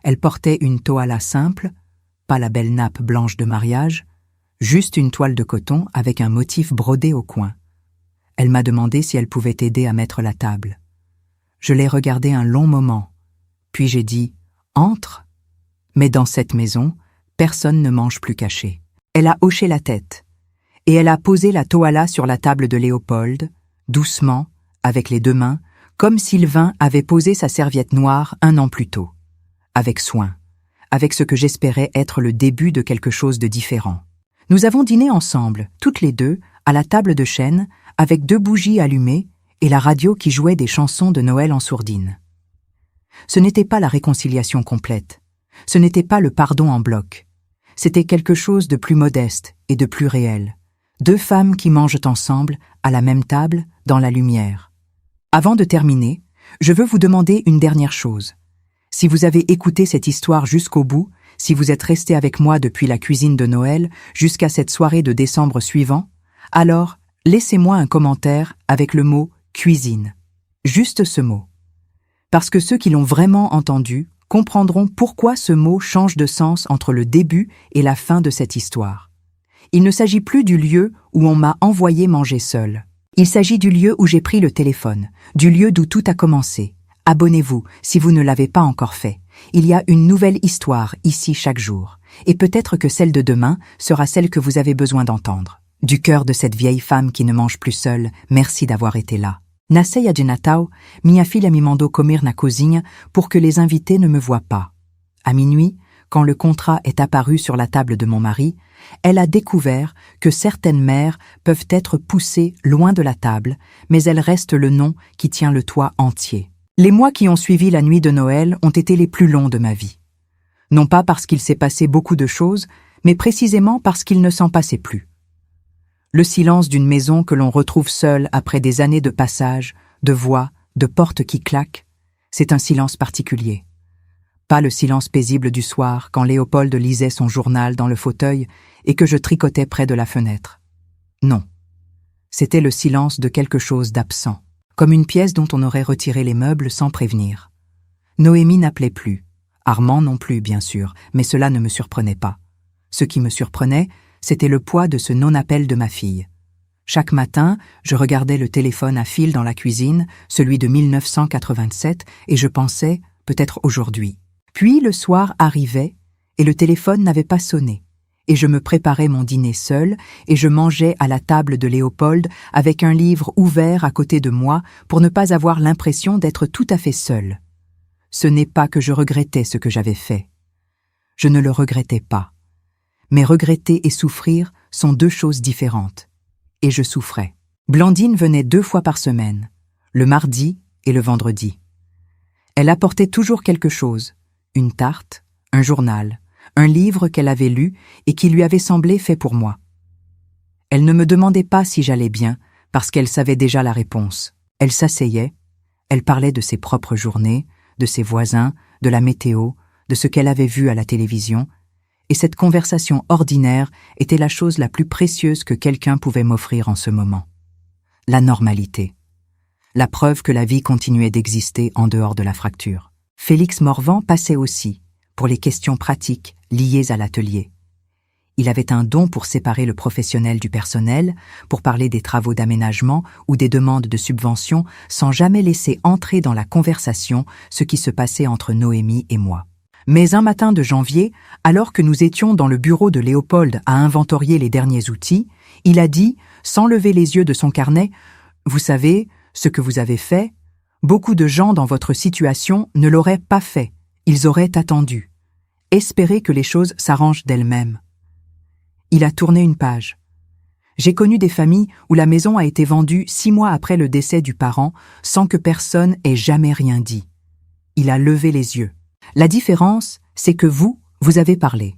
Elle portait une toala simple, pas la belle nappe blanche de mariage, juste une toile de coton avec un motif brodé au coin. Elle m'a demandé si elle pouvait aider à mettre la table. Je l'ai regardée un long moment, puis j'ai dit « Entre !» Mais dans cette maison, personne ne mange plus caché. Elle a hoché la tête, et elle a posé la toala sur la table de Léopold, doucement, avec les deux mains, comme Sylvain avait posé sa serviette noire 1 an plus tôt, avec soin, avec ce que j'espérais être le début de quelque chose de différent. Nous avons dîné ensemble, toutes les deux, à la table de chêne, avec 2 bougies allumées et la radio qui jouait des chansons de Noël en sourdine. Ce n'était pas la réconciliation complète, ce n'était pas le pardon en bloc, c'était quelque chose de plus modeste et de plus réel. 2 femmes qui mangent ensemble, à la même table, dans la lumière. Avant de terminer, je veux vous demander une dernière chose. Si vous avez écouté cette histoire jusqu'au bout, si vous êtes resté avec moi depuis la cuisine de Noël jusqu'à cette soirée de décembre suivant, alors laissez-moi un commentaire avec le mot « cuisine ». Juste ce mot. Parce que ceux qui l'ont vraiment entendu comprendront pourquoi ce mot change de sens entre le début et la fin de cette histoire. Il ne s'agit plus du lieu où on m'a envoyé manger seul. Il s'agit du lieu où j'ai pris le téléphone, du lieu d'où tout a commencé. Abonnez-vous si vous ne l'avez pas encore fait. Il y a une nouvelle histoire ici chaque jour. Et peut-être que celle de demain sera celle que vous avez besoin d'entendre. Du cœur de cette vieille femme qui ne mange plus seule, merci d'avoir été là. Nasei a de Natal, minha filha me mandou comer na cozinha pour que les invités ne me voient pas. À minuit, quand le contrat est apparu sur la table de mon mari, elle a découvert que certaines mères peuvent être poussées loin de la table, mais elles restent le nom qui tient le toit entier. Les mois qui ont suivi la nuit de Noël ont été les plus longs de ma vie. Non pas parce qu'il s'est passé beaucoup de choses, mais précisément parce qu'il ne s'en passait plus. Le silence d'une maison que l'on retrouve seule après des années de passage, de voix, de portes qui claquent, c'est un silence particulier. Pas le silence paisible du soir quand Léopold lisait son journal dans le fauteuil et que je tricotais près de la fenêtre. Non. C'était le silence de quelque chose d'absent, comme une pièce dont on aurait retiré les meubles sans prévenir. Noémie n'appelait plus. Armand non plus, bien sûr, mais cela ne me surprenait pas. Ce qui me surprenait, c'était le poids de ce non-appel de ma fille. Chaque matin, je regardais le téléphone à fil dans la cuisine, celui de 1987, et je pensais, peut-être aujourd'hui. Puis le soir arrivait, et le téléphone n'avait pas sonné, et je me préparais mon dîner seul, et je mangeais à la table de Léopold avec un livre ouvert à côté de moi pour ne pas avoir l'impression d'être tout à fait seul. Ce n'est pas que je regrettais ce que j'avais fait. Je ne le regrettais pas. Mais regretter et souffrir sont 2 choses différentes. Et je souffrais. Blandine venait 2 fois par semaine, le mardi et le vendredi. Elle apportait toujours quelque chose, une tarte, un journal, un livre qu'elle avait lu et qui lui avait semblé fait pour moi. Elle ne me demandait pas si j'allais bien, parce qu'elle savait déjà la réponse. Elle s'asseyait, elle parlait de ses propres journées, de ses voisins, de la météo, de ce qu'elle avait vu à la télévision, et cette conversation ordinaire était la chose la plus précieuse que quelqu'un pouvait m'offrir en ce moment. La normalité. La preuve que la vie continuait d'exister en dehors de la fracture. Félix Morvan passait aussi, pour les questions pratiques liées à l'atelier. Il avait un don pour séparer le professionnel du personnel, pour parler des travaux d'aménagement ou des demandes de subvention sans jamais laisser entrer dans la conversation ce qui se passait entre Noémie et moi. Mais un matin de janvier, alors que nous étions dans le bureau de Léopold à inventorier les derniers outils, il a dit, sans lever les yeux de son carnet, « Vous savez, ce que vous avez fait, beaucoup de gens dans votre situation ne l'auraient pas fait, ils auraient attendu. Espérez que les choses s'arrangent d'elles-mêmes. » Il a tourné une page. J'ai connu des familles où la maison a été vendue 6 mois après le décès du parent sans que personne ait jamais rien dit. Il a levé les yeux. La différence, c'est que vous avez parlé.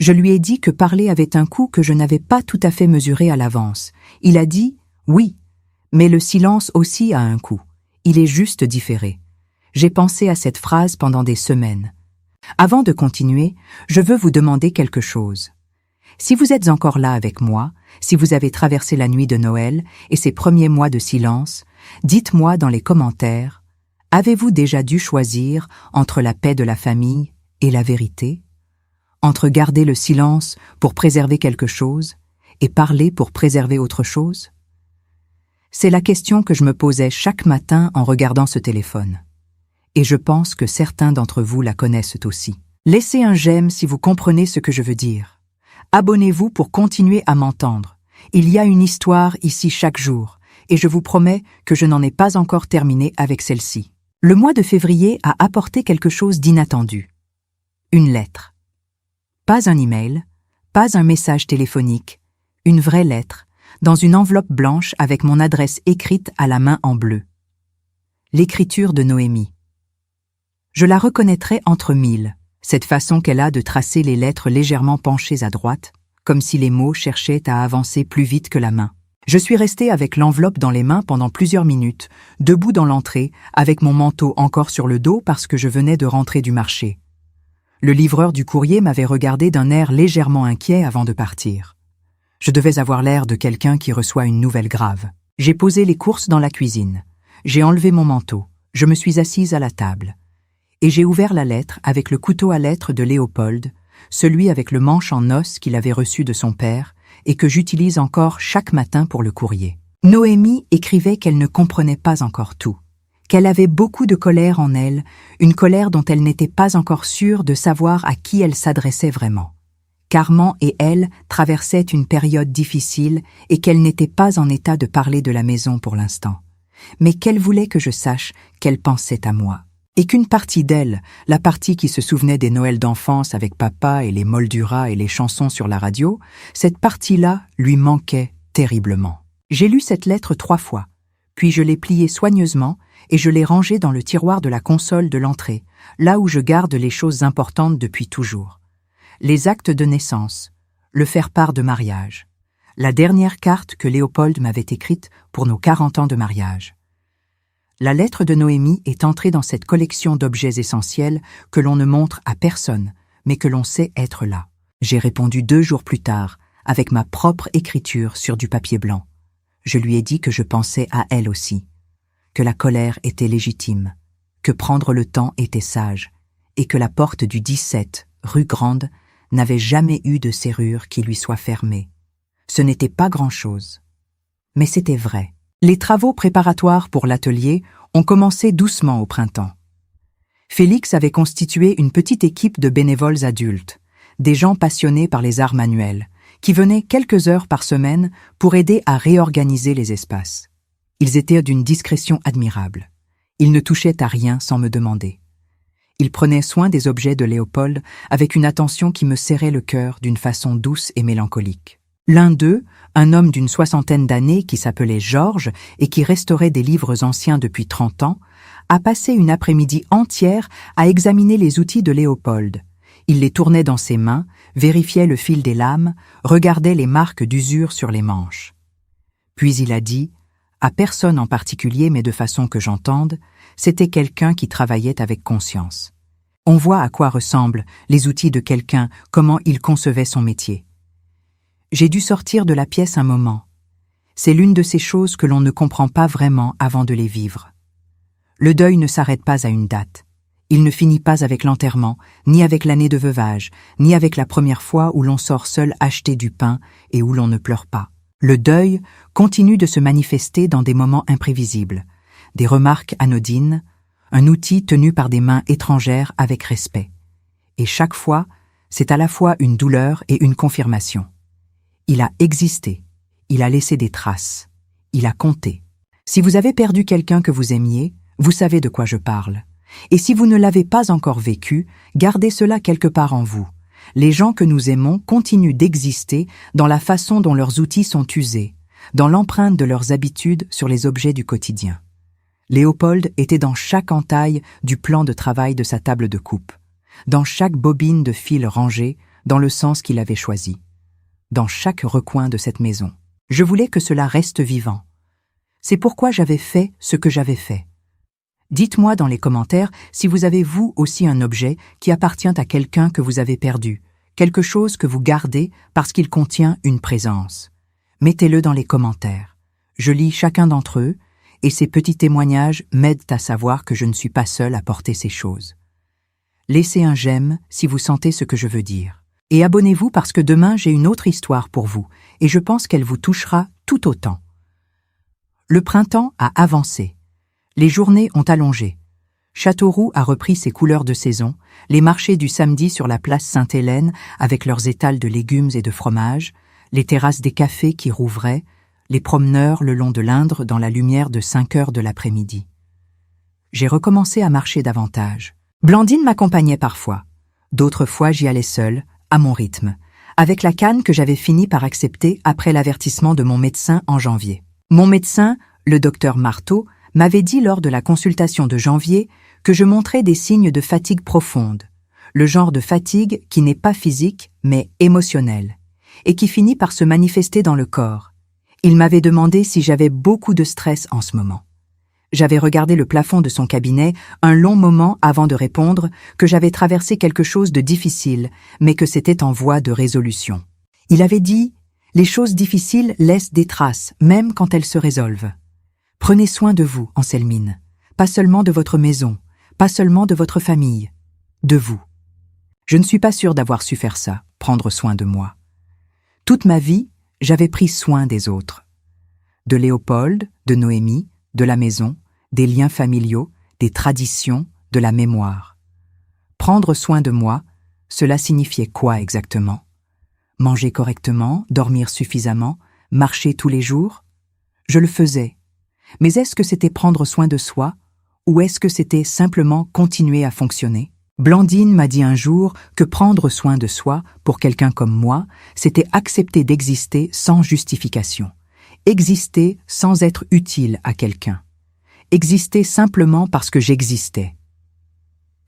Je lui ai dit que parler avait un coût que je n'avais pas tout à fait mesuré à l'avance. Il a dit « oui », mais le silence aussi a un coût. Il est juste différé. J'ai pensé à cette phrase pendant des semaines. Avant de continuer, je veux vous demander quelque chose. Si vous êtes encore là avec moi, si vous avez traversé la nuit de Noël et ces premiers mois de silence, dites-moi dans les commentaires, avez-vous déjà dû choisir entre la paix de la famille et la vérité? Entre garder le silence pour préserver quelque chose et parler pour préserver autre chose? C'est la question que je me posais chaque matin en regardant ce téléphone. Et je pense que certains d'entre vous la connaissent aussi. Laissez un j'aime si vous comprenez ce que je veux dire. Abonnez-vous pour continuer à m'entendre. Il y a une histoire ici chaque jour, et je vous promets que je n'en ai pas encore terminé avec celle-ci. Le mois de février a apporté quelque chose d'inattendu. Une lettre. Pas un email, pas un message téléphonique, une vraie lettre, dans une enveloppe blanche avec mon adresse écrite à la main en bleu. L'écriture de Noémie. Je la reconnaîtrais entre mille, cette façon qu'elle a de tracer les lettres légèrement penchées à droite, comme si les mots cherchaient à avancer plus vite que la main. Je suis resté avec l'enveloppe dans les mains pendant plusieurs minutes, debout dans l'entrée, avec mon manteau encore sur le dos parce que je venais de rentrer du marché. Le livreur du courrier m'avait regardé d'un air légèrement inquiet avant de partir. Je devais avoir l'air de quelqu'un qui reçoit une nouvelle grave. J'ai posé les courses dans la cuisine. J'ai enlevé mon manteau. Je me suis assise à la table. Et j'ai ouvert la lettre avec le couteau à lettres de Léopold, celui avec le manche en os qu'il avait reçu de son père et que j'utilise encore chaque matin pour le courrier. Noémie écrivait qu'elle ne comprenait pas encore tout, qu'elle avait beaucoup de colère en elle, une colère dont elle n'était pas encore sûre de savoir à qui elle s'adressait vraiment. qu'Armand et elle traversaient une période difficile et qu'elle n'était pas en état de parler de la maison pour l'instant, mais qu'elle voulait que je sache qu'elle pensait à moi. Et qu'une partie d'elle, la partie qui se souvenait des Noëls d'enfance avec papa et les molduras et les chansons sur la radio, cette partie-là lui manquait terriblement. J'ai lu cette lettre 3 fois, puis je l'ai pliée soigneusement et je l'ai rangée dans le tiroir de la console de l'entrée, là où je garde les choses importantes depuis toujours. Les actes de naissance, le faire-part de mariage, la dernière carte que Léopold m'avait écrite pour nos 40 ans de mariage. La lettre de Noémie est entrée dans cette collection d'objets essentiels que l'on ne montre à personne, mais que l'on sait être là. J'ai répondu 2 jours plus tard, avec ma propre écriture sur du papier blanc. Je lui ai dit que je pensais à elle aussi, que la colère était légitime, que prendre le temps était sage, et que la porte du 17, rue Grande, n'avait jamais eu de serrure qui lui soit fermée. Ce n'était pas grand-chose, mais c'était vrai. Les travaux préparatoires pour l'atelier ont commencé doucement au printemps. Félix avait constitué une petite équipe de bénévoles adultes, des gens passionnés par les arts manuels, qui venaient quelques heures par semaine pour aider à réorganiser les espaces. Ils étaient d'une discrétion admirable. Ils ne touchaient à rien sans me demander. Ils prenaient soin des objets de Léopold avec une attention qui me serrait le cœur d'une façon douce et mélancolique. L'un d'eux, un homme d'une 60aine d'années qui s'appelait Georges et qui restaurait des livres anciens depuis 30 ans, a passé une après-midi entière à examiner les outils de Léopold. Il les tournait dans ses mains, vérifiait le fil des lames, regardait les marques d'usure sur les manches. Puis il a dit, à personne en particulier mais de façon que j'entende, c'était quelqu'un qui travaillait avec conscience. On voit à quoi ressemblent les outils de quelqu'un, comment il concevait son métier. J'ai dû sortir de la pièce un moment. C'est l'une de ces choses que l'on ne comprend pas vraiment avant de les vivre. Le deuil ne s'arrête pas à une date. Il ne finit pas avec l'enterrement, ni avec l'année de veuvage, ni avec la première fois où l'on sort seul acheter du pain et où l'on ne pleure pas. Le deuil continue de se manifester dans des moments imprévisibles, des remarques anodines, un outil tenu par des mains étrangères avec respect. Et chaque fois, c'est à la fois une douleur et une confirmation. Il a existé, il a laissé des traces, il a compté. Si vous avez perdu quelqu'un que vous aimiez, vous savez de quoi je parle. Et si vous ne l'avez pas encore vécu, gardez cela quelque part en vous. Les gens que nous aimons continuent d'exister dans la façon dont leurs outils sont usés, dans l'empreinte de leurs habitudes sur les objets du quotidien. Léopold était dans chaque entaille du plan de travail de sa table de coupe, dans chaque bobine de fil rangée dans le sens qu'il avait choisi, dans chaque recoin de cette maison. Je voulais que cela reste vivant. C'est pourquoi j'avais fait ce que j'avais fait. Dites-moi dans les commentaires si vous avez vous aussi un objet qui appartient à quelqu'un que vous avez perdu, quelque chose que vous gardez parce qu'il contient une présence. Mettez-le dans les commentaires. Je lis chacun d'entre eux et ces petits témoignages m'aident à savoir que je ne suis pas seul à porter ces choses. Laissez un j'aime si vous sentez ce que je veux dire. Et abonnez-vous parce que demain j'ai une autre histoire pour vous et je pense qu'elle vous touchera tout autant. Le printemps a avancé. Les journées ont allongé. Châteauroux a repris ses couleurs de saison, les marchés du samedi sur la place Sainte-Hélène avec leurs étals de légumes et de fromages, les terrasses des cafés qui rouvraient, les promeneurs le long de l'Indre dans la lumière de 5 heures de l'après-midi. J'ai recommencé à marcher davantage. Blandine m'accompagnait parfois. D'autres fois, j'y allais seule, à mon rythme, avec la canne que j'avais fini par accepter après l'avertissement de mon médecin en janvier. Mon médecin, le docteur Marteau, m'avait dit lors de la consultation de janvier que je montrais des signes de fatigue profonde, le genre de fatigue qui n'est pas physique mais émotionnelle, et qui finit par se manifester dans le corps. Il m'avait demandé si j'avais beaucoup de stress en ce moment. J'avais regardé le plafond de son cabinet un long moment avant de répondre que j'avais traversé quelque chose de difficile, mais que c'était en voie de résolution. Il avait dit « Les choses difficiles laissent des traces, même quand elles se résolvent. Prenez soin de vous, Anselmine, pas seulement de votre maison, pas seulement de votre famille, de vous. » Je ne suis pas sûre d'avoir su faire ça, prendre soin de moi. Toute ma vie, j'avais pris soin des autres. De Léopold, de Noémie, de la maison, des liens familiaux, des traditions, de la mémoire. Prendre soin de moi, cela signifiait quoi exactement? Manger correctement, dormir suffisamment, marcher tous les jours? Je le faisais. Mais est-ce que c'était prendre soin de soi, ou est-ce que c'était simplement continuer à fonctionner? Blandine m'a dit un jour que prendre soin de soi, pour quelqu'un comme moi, c'était accepter d'exister sans justification. Exister sans être utile à quelqu'un. Exister simplement parce que j'existais.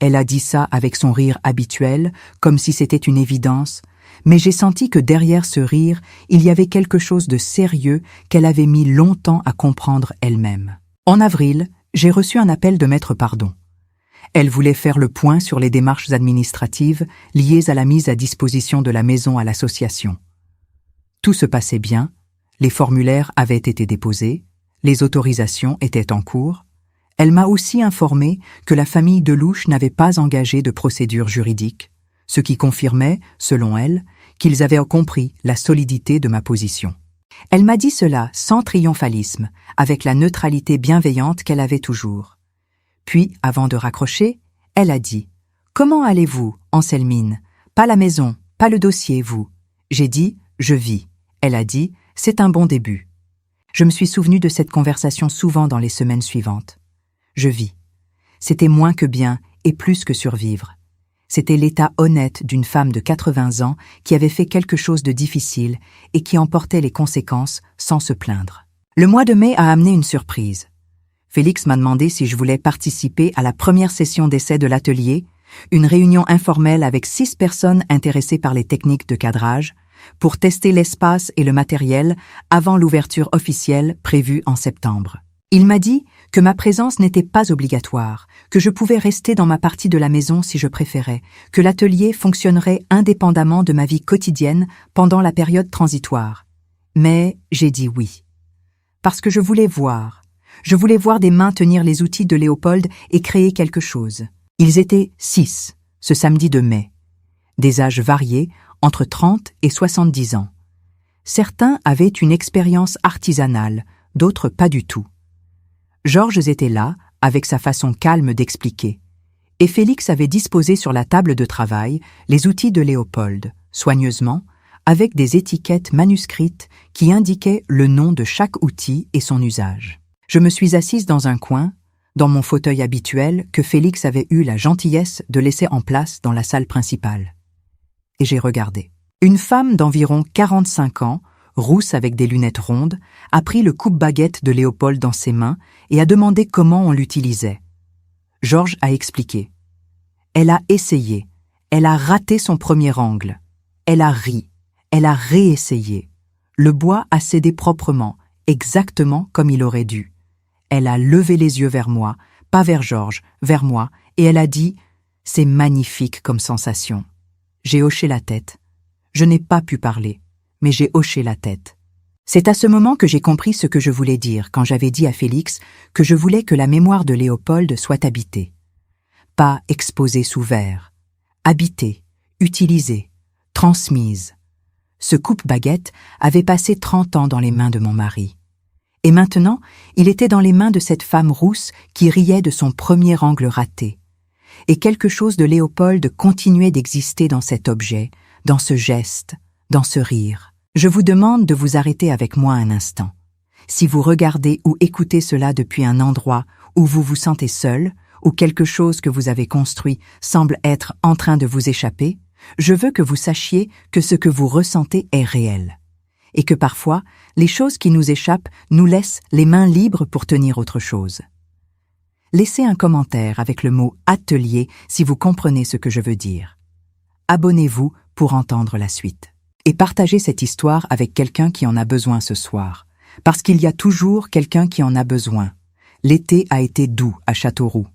Elle a dit ça avec son rire habituel, comme si c'était une évidence, mais j'ai senti que derrière ce rire, il y avait quelque chose de sérieux qu'elle avait mis longtemps à comprendre elle-même. En avril, j'ai reçu un appel de Maître Pardon. Elle voulait faire le point sur les démarches administratives liées à la mise à disposition de la maison à l'association. Tout se passait bien, les formulaires avaient été déposés, les autorisations étaient en cours. Elle m'a aussi informé que la famille Delouche n'avait pas engagé de procédure juridique, ce qui confirmait, selon elle, qu'ils avaient compris la solidité de ma position. Elle m'a dit cela sans triomphalisme, avec la neutralité bienveillante qu'elle avait toujours. Puis, avant de raccrocher, elle a dit « Comment allez-vous, Anselmine? Pas la maison, pas le dossier, vous. » J'ai dit « Je vis. » Elle a dit « C'est un bon début. » Je me suis souvenu de cette conversation souvent dans les semaines suivantes. Je vis. C'était moins que bien et plus que survivre. C'était l'état honnête d'une femme de 80 ans qui avait fait quelque chose de difficile et qui en portait les conséquences sans se plaindre. Le mois de mai a amené une surprise. Félix m'a demandé si je voulais participer à la première session d'essai de l'atelier, une réunion informelle avec 6 personnes intéressées par les techniques de cadrage, pour tester l'espace et le matériel avant l'ouverture officielle prévue en septembre. Il m'a dit que ma présence n'était pas obligatoire, que je pouvais rester dans ma partie de la maison si je préférais, que l'atelier fonctionnerait indépendamment de ma vie quotidienne pendant la période transitoire. Mais j'ai dit oui. Parce que je voulais voir des mains tenir les outils de Léopold et créer quelque chose. Ils étaient 6, ce samedi de mai. Des âges variés, entre 30 et 70 ans. Certains avaient une expérience artisanale, d'autres pas du tout. Georges était là, avec sa façon calme d'expliquer, et Félix avait disposé sur la table de travail les outils de Léopold, soigneusement, avec des étiquettes manuscrites qui indiquaient le nom de chaque outil et son usage. Je me suis assise dans un coin, dans mon fauteuil habituel que Félix avait eu la gentillesse de laisser en place dans la salle principale. Et j'ai regardé. Une femme d'environ 45 ans, rousse avec des lunettes rondes, a pris le coupe-baguette de Léopold dans ses mains et a demandé comment on l'utilisait. Georges a expliqué. Elle a essayé. Elle a raté son premier angle. Elle a ri. Elle a réessayé. Le bois a cédé proprement, exactement comme il aurait dû. Elle a levé les yeux vers moi, pas vers Georges, vers moi, et elle a dit « C'est magnifique comme sensation ». J'ai hoché la tête. Je n'ai pas pu parler, mais j'ai hoché la tête. C'est à ce moment que j'ai compris ce que je voulais dire quand j'avais dit à Félix que je voulais que la mémoire de Léopold soit habitée. Pas exposée sous verre. Habitée, utilisée, transmise. Ce coupe-baguette avait passé 30 ans dans les mains de mon mari. Et maintenant, il était dans les mains de cette femme rousse qui riait de son premier angle raté. Et quelque chose de Léopold continuait d'exister dans cet objet, dans ce geste, dans ce rire. Je vous demande de vous arrêter avec moi un instant. Si vous regardez ou écoutez cela depuis un endroit où vous vous sentez seul, ou quelque chose que vous avez construit semble être en train de vous échapper, je veux que vous sachiez que ce que vous ressentez est réel. Et que parfois, les choses qui nous échappent nous laissent les mains libres pour tenir autre chose. Laissez un commentaire avec le mot « atelier » si vous comprenez ce que je veux dire. Abonnez-vous pour entendre la suite. Et partagez cette histoire avec quelqu'un qui en a besoin ce soir. Parce qu'il y a toujours quelqu'un qui en a besoin. L'été a été doux à Châteauroux.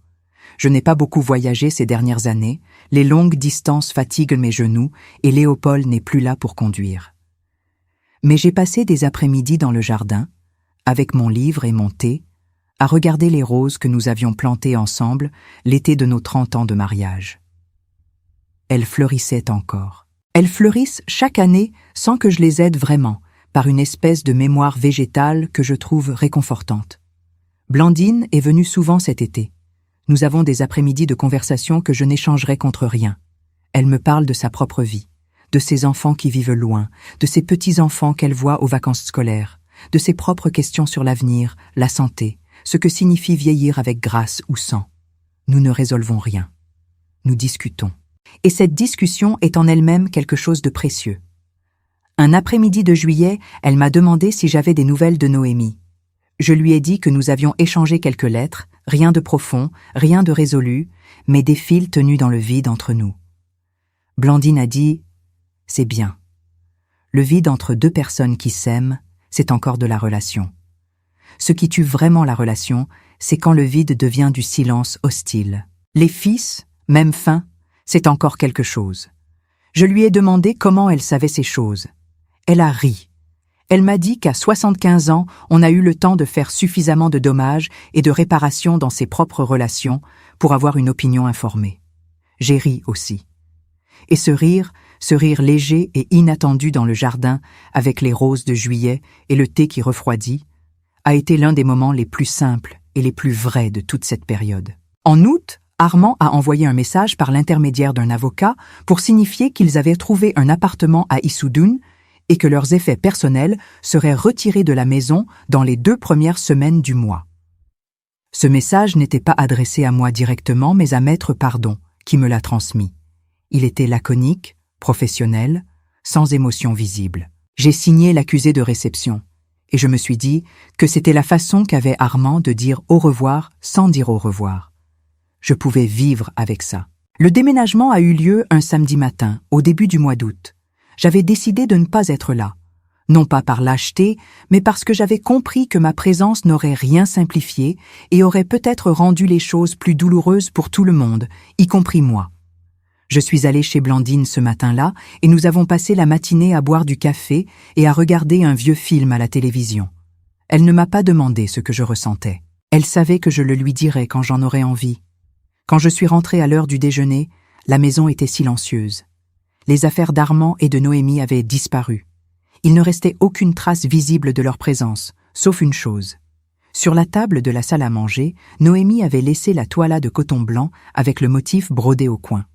Je n'ai pas beaucoup voyagé ces dernières années, les longues distances fatiguent mes genoux et Léopold n'est plus là pour conduire. Mais j'ai passé des après-midi dans le jardin, avec mon livre et mon thé, à regarder les roses que nous avions plantées ensemble l'été de nos 30 ans de mariage. Elles fleurissaient encore. Elles fleurissent chaque année sans que je les aide vraiment, par une espèce de mémoire végétale que je trouve réconfortante. Blandine est venue souvent cet été. Nous avons des après-midi de conversation que je n'échangerai contre rien. Elle me parle de sa propre vie, de ses enfants qui vivent loin, de ses petits-enfants qu'elle voit aux vacances scolaires, de ses propres questions sur l'avenir, la santé, ce que signifie vieillir avec grâce ou sans. Nous ne résolvons rien. Nous discutons. Et cette discussion est en elle-même quelque chose de précieux. Un après-midi de juillet, elle m'a demandé si j'avais des nouvelles de Noémie. Je lui ai dit que nous avions échangé quelques lettres, rien de profond, rien de résolu, mais des fils tenus dans le vide entre nous. Blandine a dit « C'est bien. Le vide entre deux personnes qui s'aiment, c'est encore de la relation. Ce qui tue vraiment la relation, c'est quand le vide devient du silence hostile. Les fils, même fins, c'est encore quelque chose. » Je lui ai demandé comment elle savait ces choses. Elle a ri. Elle m'a dit qu'à 75 ans, on a eu le temps de faire suffisamment de dommages et de réparations dans ses propres relations pour avoir une opinion informée. J'ai ri aussi. Et ce rire léger et inattendu dans le jardin, avec les roses de juillet et le thé qui refroidit, a été l'un des moments les plus simples et les plus vrais de toute cette période. En août, Armand a envoyé un message par l'intermédiaire d'un avocat pour signifier qu'ils avaient trouvé un appartement à Issoudun et que leurs effets personnels seraient retirés de la maison dans les 2 premières semaines du mois. Ce message n'était pas adressé à moi directement, mais à Maître Pardon, qui me l'a transmis. Il était laconique, professionnel, sans émotion visible. J'ai signé l'accusé de réception, et je me suis dit que c'était la façon qu'avait Armand de dire au revoir sans dire au revoir. Je pouvais vivre avec ça. Le déménagement a eu lieu un samedi matin, au début du mois d'août. J'avais décidé de ne pas être là, non pas par lâcheté, mais parce que j'avais compris que ma présence n'aurait rien simplifié et aurait peut-être rendu les choses plus douloureuses pour tout le monde, y compris moi. Je suis allée chez Blandine ce matin-là et nous avons passé la matinée à boire du café et à regarder un vieux film à la télévision. Elle ne m'a pas demandé ce que je ressentais. Elle savait que je le lui dirais quand j'en aurais envie. Quand je suis rentrée à l'heure du déjeuner, la maison était silencieuse. Les affaires d'Armand et de Noémie avaient disparu. Il ne restait aucune trace visible de leur présence, sauf une chose. Sur la table de la salle à manger, Noémie avait laissé la toile de coton blanc avec le motif brodé au coin.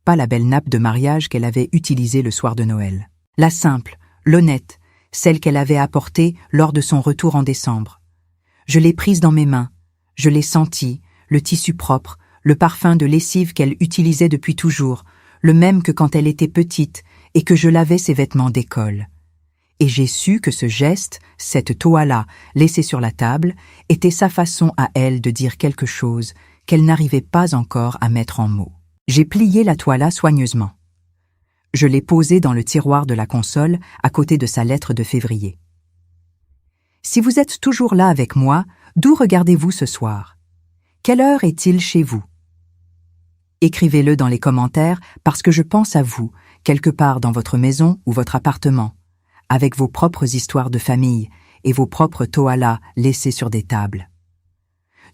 Pas la belle nappe de mariage qu'elle avait utilisée le soir de Noël. La simple, l'honnête, celle qu'elle avait apportée lors de son retour en décembre. Je l'ai prise dans mes mains, je l'ai sentie, le tissu propre, le parfum de lessive qu'elle utilisait depuis toujours, le même que quand elle était petite et que je lavais ses vêtements d'école. Et j'ai su que ce geste, cette toile laissée sur la table, était sa façon à elle de dire quelque chose qu'elle n'arrivait pas encore à mettre en mots. J'ai plié la toile soigneusement. Je l'ai posée dans le tiroir de la console à côté de sa lettre de février. Si vous êtes toujours là avec moi, d'où regardez-vous ce soir? Quelle heure est-il chez vous? Écrivez-le dans les commentaires parce que je pense à vous, quelque part dans votre maison ou votre appartement, avec vos propres histoires de famille et vos propres toalas laissés sur des tables.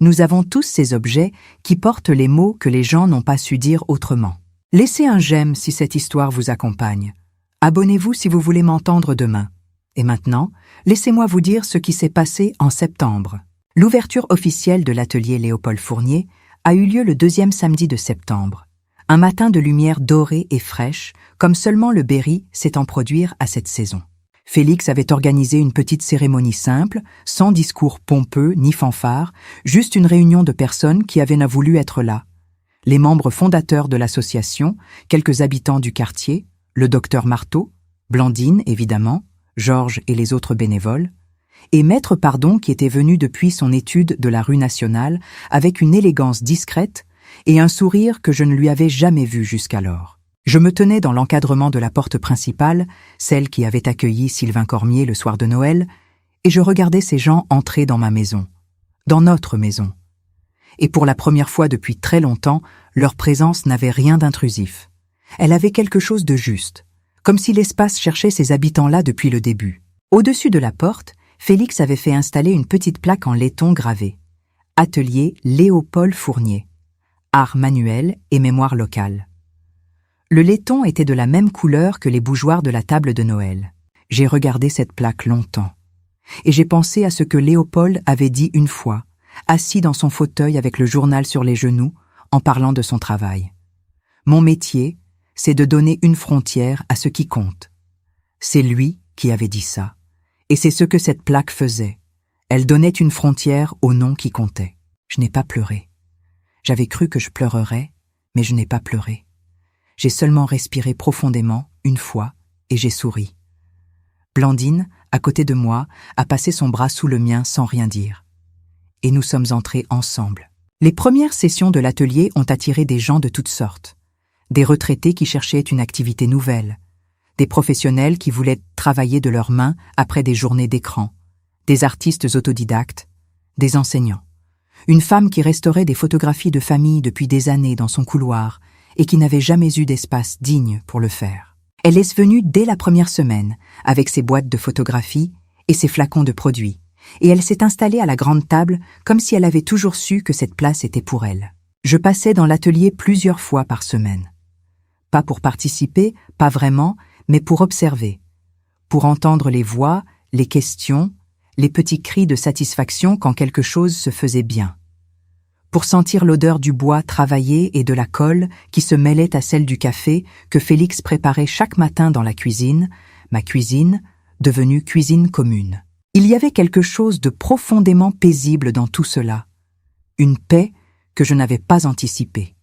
Nous avons tous ces objets qui portent les mots que les gens n'ont pas su dire autrement. Laissez un j'aime si cette histoire vous accompagne. Abonnez-vous si vous voulez m'entendre demain. Et maintenant, laissez-moi vous dire ce qui s'est passé en septembre. L'ouverture officielle de l'atelier Léopold Fournier a eu lieu le 2e samedi de septembre. Un matin de lumière dorée et fraîche, comme seulement le Berry sait en produire à cette saison. Félix avait organisé une petite cérémonie simple, sans discours pompeux ni fanfare, juste une réunion de personnes qui avaient voulu être là. Les membres fondateurs de l'association, quelques habitants du quartier, le docteur Marteau, Blandine évidemment, Georges et les autres bénévoles, et Maître Pardon qui était venu depuis son étude de la rue Nationale avec une élégance discrète et un sourire que je ne lui avais jamais vu jusqu'alors. Je me tenais dans l'encadrement de la porte principale, celle qui avait accueilli Sylvain Cormier le soir de Noël, et je regardais ces gens entrer dans ma maison, dans notre maison. Et pour la première fois depuis très longtemps, leur présence n'avait rien d'intrusif. Elle avait quelque chose de juste, comme si l'espace cherchait ces habitants-là depuis le début. Au-dessus de la porte, Félix avait fait installer une petite plaque en laiton gravée. Atelier Léopold Fournier. Art manuel et mémoire locale. Le laiton était de la même couleur que les bougeoirs de la table de Noël. J'ai regardé cette plaque longtemps. Et j'ai pensé à ce que Léopold avait dit une fois, assis dans son fauteuil avec le journal sur les genoux, en parlant de son travail. Mon métier, c'est de donner une frontière à ce qui compte. C'est lui qui avait dit ça. Et c'est ce que cette plaque faisait. Elle donnait une frontière au nom qui comptait. Je n'ai pas pleuré. J'avais cru que je pleurerais, mais je n'ai pas pleuré. J'ai seulement respiré profondément, une fois, et j'ai souri. Blandine, à côté de moi, a passé son bras sous le mien sans rien dire. Et nous sommes entrés ensemble. Les premières sessions de l'atelier ont attiré des gens de toutes sortes. Des retraités qui cherchaient une activité nouvelle, des professionnels qui voulaient travailler de leurs mains après des journées d'écran, des artistes autodidactes, des enseignants. Une femme qui restaurait des photographies de famille depuis des années dans son couloir et qui n'avait jamais eu d'espace digne pour le faire. Elle est venue dès la première semaine, avec ses boîtes de photographies et ses flacons de produits, et elle s'est installée à la grande table comme si elle avait toujours su que cette place était pour elle. Je passais dans l'atelier plusieurs fois par semaine. Pas pour participer, pas vraiment, mais pour observer, pour entendre les voix, les questions, les petits cris de satisfaction quand quelque chose se faisait bien, pour sentir l'odeur du bois travaillé et de la colle qui se mêlait à celle du café que Félix préparait chaque matin dans la cuisine, ma cuisine, devenue cuisine commune. Il y avait quelque chose de profondément paisible dans tout cela, une paix que je n'avais pas anticipée.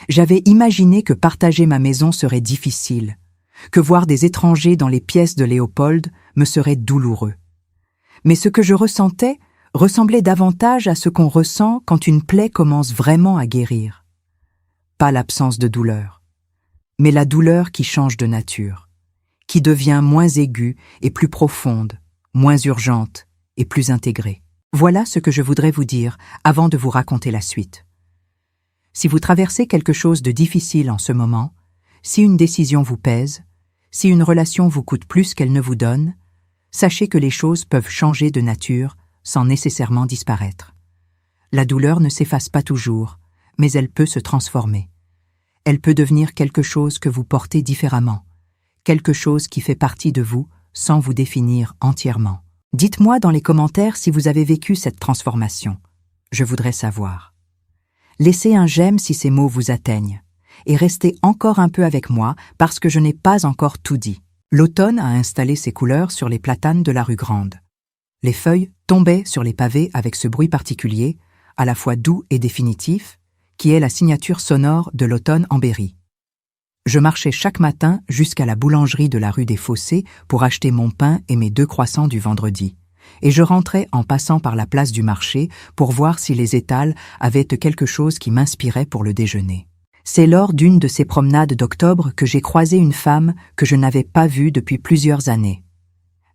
J'avais imaginé que partager ma maison serait difficile, que voir des étrangers dans les pièces de Léopold me serait douloureux. Mais ce que je ressentais ressemblait davantage à ce qu'on ressent quand une plaie commence vraiment à guérir. Pas l'absence de douleur, mais la douleur qui change de nature, qui devient moins aiguë et plus profonde, moins urgente et plus intégrée. Voilà ce que je voudrais vous dire avant de vous raconter la suite. Si vous traversez quelque chose de difficile en ce moment, si une décision vous pèse, si une relation vous coûte plus qu'elle ne vous donne, sachez que les choses peuvent changer de nature sans nécessairement disparaître. La douleur ne s'efface pas toujours, mais elle peut se transformer. Elle peut devenir quelque chose que vous portez différemment, quelque chose qui fait partie de vous sans vous définir entièrement. Dites-moi dans les commentaires si vous avez vécu cette transformation. Je voudrais savoir. Laissez un j'aime si ces mots vous atteignent, et restez encore un peu avec moi parce que je n'ai pas encore tout dit. L'automne a installé ses couleurs sur les platanes de la rue Grande. Les feuilles tombaient sur les pavés avec ce bruit particulier, à la fois doux et définitif, qui est la signature sonore de l'automne en Berry. Je marchais chaque matin jusqu'à la boulangerie de la rue des Fossés pour acheter mon pain et mes 2 croissants du vendredi, et je rentrais en passant par la place du marché pour voir si les étals avaient quelque chose qui m'inspirait pour le déjeuner. C'est lors d'une de ces promenades d'octobre que j'ai croisé une femme que je n'avais pas vue depuis plusieurs années.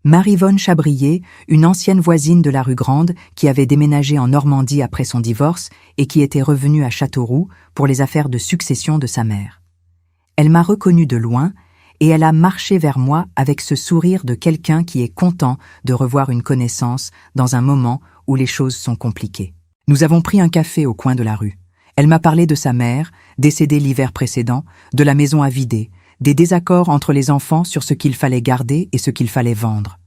Marie-Vonne Chabrier, une ancienne voisine de la rue Grande qui avait déménagé en Normandie après son divorce et qui était revenue à Châteauroux pour les affaires de succession de sa mère. Elle m'a reconnue de loin et elle a marché vers moi avec ce sourire de quelqu'un qui est content de revoir une connaissance dans un moment où les choses sont compliquées. Nous avons pris un café au coin de la rue. Elle m'a parlé de sa mère, décédée l'hiver précédent, de la maison à vider, des désaccords entre les enfants sur ce qu'il fallait garder et ce qu'il fallait vendre.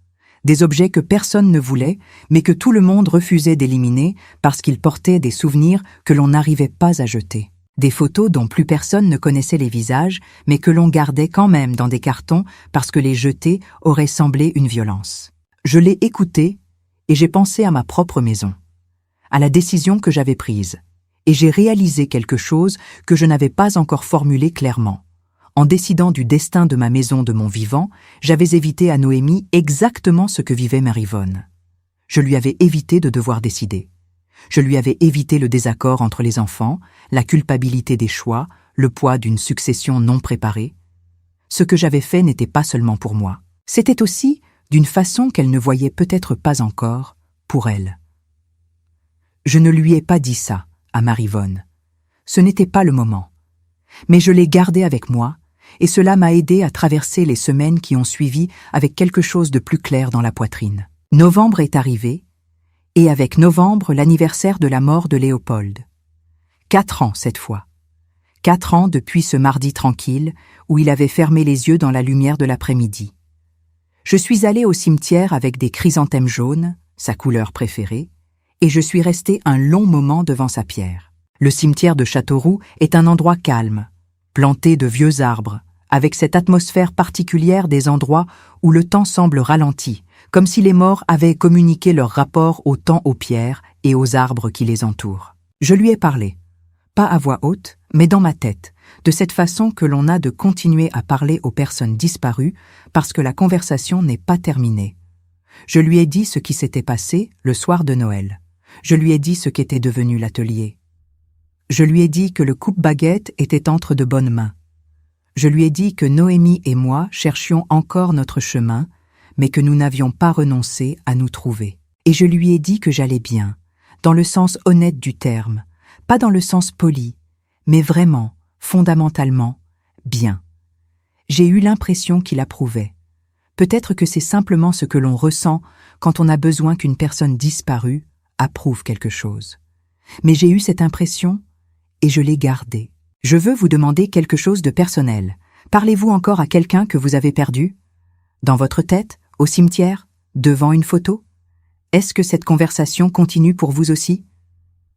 des objets que personne ne voulait, mais que tout le monde refusait d'éliminer parce qu'ils portaient des souvenirs que l'on n'arrivait pas à jeter. Des photos dont plus personne ne connaissait les visages, mais que l'on gardait quand même dans des cartons parce que les jeter aurait semblé une violence. Je l'ai écouté et j'ai pensé à ma propre maison, à la décision que j'avais prise, et j'ai réalisé quelque chose que je n'avais pas encore formulé clairement. En décidant du destin de ma maison de mon vivant, j'avais évité à Noémie exactement ce que vivait Mary-Yvonne. Je lui avais évité de devoir décider. Je lui avais évité le désaccord entre les enfants, la culpabilité des choix, le poids d'une succession non préparée. Ce que j'avais fait n'était pas seulement pour moi. C'était aussi, d'une façon qu'elle ne voyait peut-être pas encore, pour elle. Je ne lui ai pas dit ça à Mary-Yvonne. Ce n'était pas le moment. Mais je l'ai gardé avec moi, et cela m'a aidé à traverser les semaines qui ont suivi avec quelque chose de plus clair dans la poitrine. Novembre est arrivé, et avec novembre, l'anniversaire de la mort de Léopold. 4 ans cette fois. 4 ans depuis ce mardi tranquille où il avait fermé les yeux dans la lumière de l'après-midi. Je suis allée au cimetière avec des chrysanthèmes jaunes, sa couleur préférée, et je suis restée un long moment devant sa pierre. Le cimetière de Châteauroux est un endroit calme, planté de vieux arbres, avec cette atmosphère particulière des endroits où le temps semble ralenti, comme si les morts avaient communiqué leur rapport au temps aux pierres et aux arbres qui les entourent. Je lui ai parlé, pas à voix haute, mais dans ma tête, de cette façon que l'on a de continuer à parler aux personnes disparues parce que la conversation n'est pas terminée. Je lui ai dit ce qui s'était passé le soir de Noël. Je lui ai dit ce qu'était devenu l'atelier. Je lui ai dit que le coupe-baguette était entre de bonnes mains. Je lui ai dit que Noémie et moi cherchions encore notre chemin, mais que nous n'avions pas renoncé à nous trouver. Et je lui ai dit que j'allais bien, dans le sens honnête du terme, pas dans le sens poli, mais vraiment, fondamentalement, bien. J'ai eu l'impression qu'il approuvait. Peut-être que c'est simplement ce que l'on ressent quand on a besoin qu'une personne disparue approuve quelque chose. Mais j'ai eu cette impression et je l'ai gardée. Je veux vous demander quelque chose de personnel. Parlez-vous encore à quelqu'un que vous avez perdu? Dans votre tête, au cimetière, devant une photo? Est-ce que cette conversation continue pour vous aussi?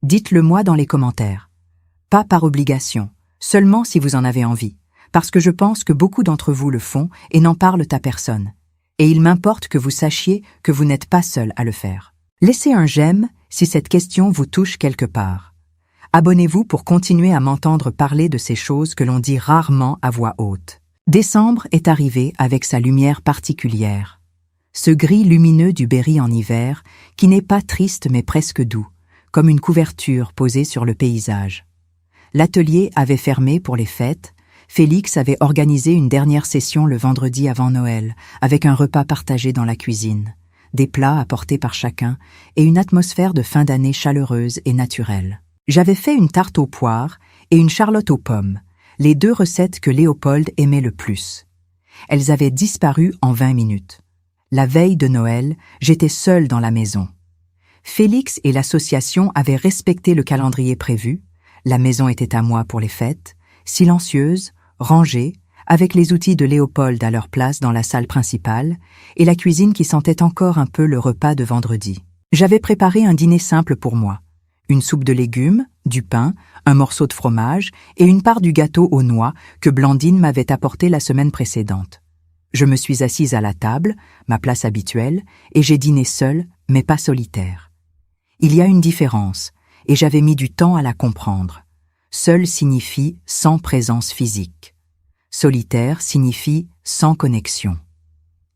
Dites-le moi dans les commentaires. Pas par obligation, seulement si vous en avez envie, parce que je pense que beaucoup d'entre vous le font et n'en parlent à personne. Et il m'importe que vous sachiez que vous n'êtes pas seul à le faire. Laissez un j'aime si cette question vous touche quelque part. Abonnez-vous pour continuer à m'entendre parler de ces choses que l'on dit rarement à voix haute. Décembre est arrivé avec sa lumière particulière. Ce gris lumineux du Berry en hiver, qui n'est pas triste mais presque doux, comme une couverture posée sur le paysage. L'atelier avait fermé pour les fêtes. Félix avait organisé une dernière session le vendredi avant Noël, avec un repas partagé dans la cuisine, des plats apportés par chacun et une atmosphère de fin d'année chaleureuse et naturelle. J'avais fait une tarte aux poires et une charlotte aux pommes, les 2 recettes que Léopold aimait le plus. Elles avaient disparu en 20 minutes. La veille de Noël, j'étais seule dans la maison. Félix et l'association avaient respecté le calendrier prévu, la maison était à moi pour les fêtes, silencieuse, rangée, avec les outils de Léopold à leur place dans la salle principale, et la cuisine qui sentait encore un peu le repas de vendredi. J'avais préparé un dîner simple pour moi. Une soupe de légumes, du pain, un morceau de fromage et une part du gâteau aux noix que Blandine m'avait apporté la semaine précédente. Je me suis assise à la table, ma place habituelle, et j'ai dîné seule, mais pas solitaire. Il y a une différence, et j'avais mis du temps à la comprendre. Seul signifie sans présence physique. Solitaire signifie sans connexion.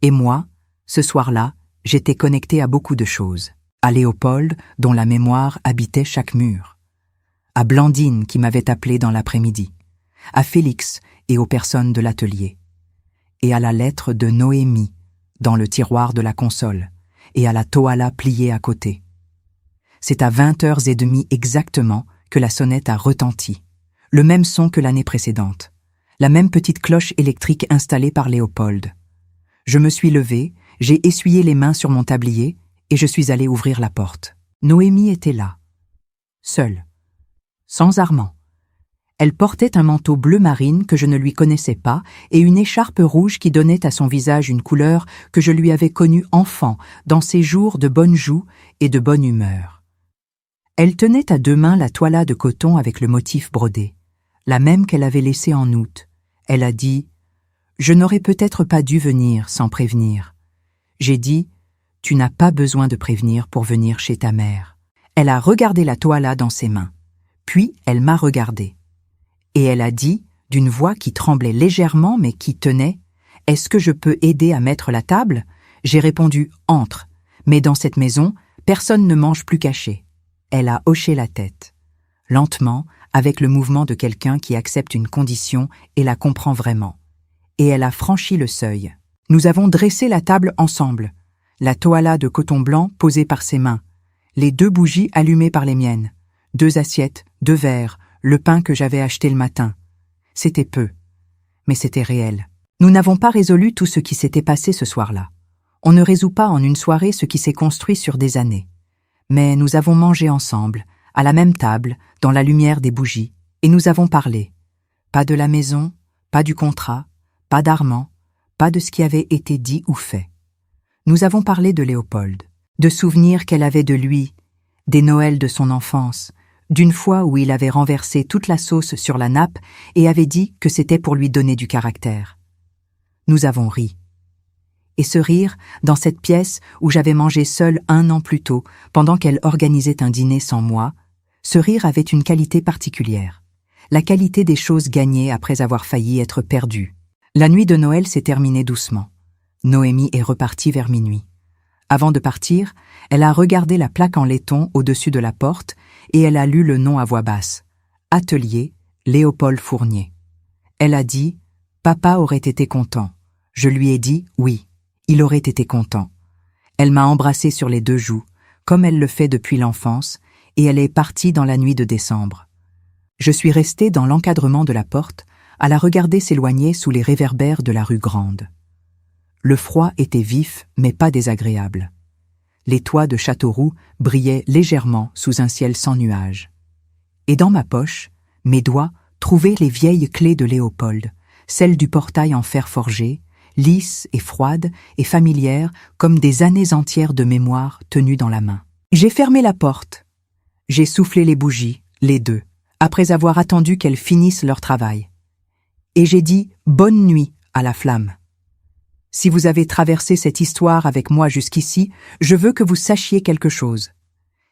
Et moi, ce soir-là, j'étais connectée à beaucoup de choses. À Léopold, dont la mémoire habitait chaque mur. À Blandine, qui m'avait appelé dans l'après-midi. À Félix et aux personnes de l'atelier. Et à la lettre de Noémie, dans le tiroir de la console, et à la toala pliée à côté. C'est à 20h30 exactement que la sonnette a retenti. Le même son que l'année précédente. La même petite cloche électrique installée par Léopold. Je me suis levée, j'ai essuyé les mains sur mon tablier, et je suis allée ouvrir la porte. Noémie était là, seule, sans Armand. Elle portait un manteau bleu marine que je ne lui connaissais pas et une écharpe rouge qui donnait à son visage une couleur que je lui avais connue enfant, dans ses jours de bonne joue et de bonne humeur. Elle tenait à 2 mains la toila de coton avec le motif brodé, la même qu'elle avait laissée en août. Elle a dit « Je n'aurais peut-être pas dû venir sans prévenir. » J'ai dit « Tu n'as pas besoin de prévenir pour venir chez ta mère. » Elle a regardé la toila dans ses mains. Puis elle m'a regardé. Et elle a dit, d'une voix qui tremblait légèrement mais qui tenait, « Est-ce que je peux aider à mettre la table ?» J'ai répondu « Entre. » Mais dans cette maison, personne ne mange plus caché. Elle a hoché la tête. Lentement, avec le mouvement de quelqu'un qui accepte une condition et la comprend vraiment. Et elle a franchi le seuil. Nous avons dressé la table ensemble. La toila de coton blanc posée par ses mains. Les 2 bougies allumées par les miennes. 2 assiettes, 2 verres, le pain que j'avais acheté le matin. C'était peu, mais c'était réel. Nous n'avons pas résolu tout ce qui s'était passé ce soir-là. On ne résout pas en une soirée ce qui s'est construit sur des années. Mais nous avons mangé ensemble, à la même table, dans la lumière des bougies, et nous avons parlé. Pas de la maison, pas du contrat, pas d'Armand, pas de ce qui avait été dit ou fait. Nous avons parlé de Léopold, de souvenirs qu'elle avait de lui, des Noëls de son enfance, d'une fois où il avait renversé toute la sauce sur la nappe et avait dit que c'était pour lui donner du caractère. Nous avons ri. Et ce rire, dans cette pièce où j'avais mangé seul 1 an plus tôt, pendant qu'elle organisait un dîner sans moi, ce rire avait une qualité particulière. La qualité des choses gagnées après avoir failli être perdues. La nuit de Noël s'est terminée doucement. Noémie est repartie vers minuit. Avant de partir, elle a regardé la plaque en laiton au-dessus de la porte et elle a lu le nom à voix basse. Atelier, Léopold Fournier. Elle a dit « Papa aurait été content ». Je lui ai dit « Oui, il aurait été content ». Elle m'a embrassé sur les 2 joues, comme elle le fait depuis l'enfance, et elle est partie dans la nuit de décembre. Je suis restée dans l'encadrement de la porte, à la regarder s'éloigner sous les réverbères de la rue Grande. Le froid était vif, mais pas désagréable. Les toits de Châteauroux brillaient légèrement sous un ciel sans nuages. Et dans ma poche, mes doigts trouvaient les vieilles clés de Léopold, celles du portail en fer forgé, lisses et froides et familières comme des années entières de mémoire tenues dans la main. J'ai fermé la porte. J'ai soufflé les bougies, les 2, après avoir attendu qu'elles finissent leur travail. Et j'ai dit « Bonne nuit » à la flamme. Si vous avez traversé cette histoire avec moi jusqu'ici, je veux que vous sachiez quelque chose.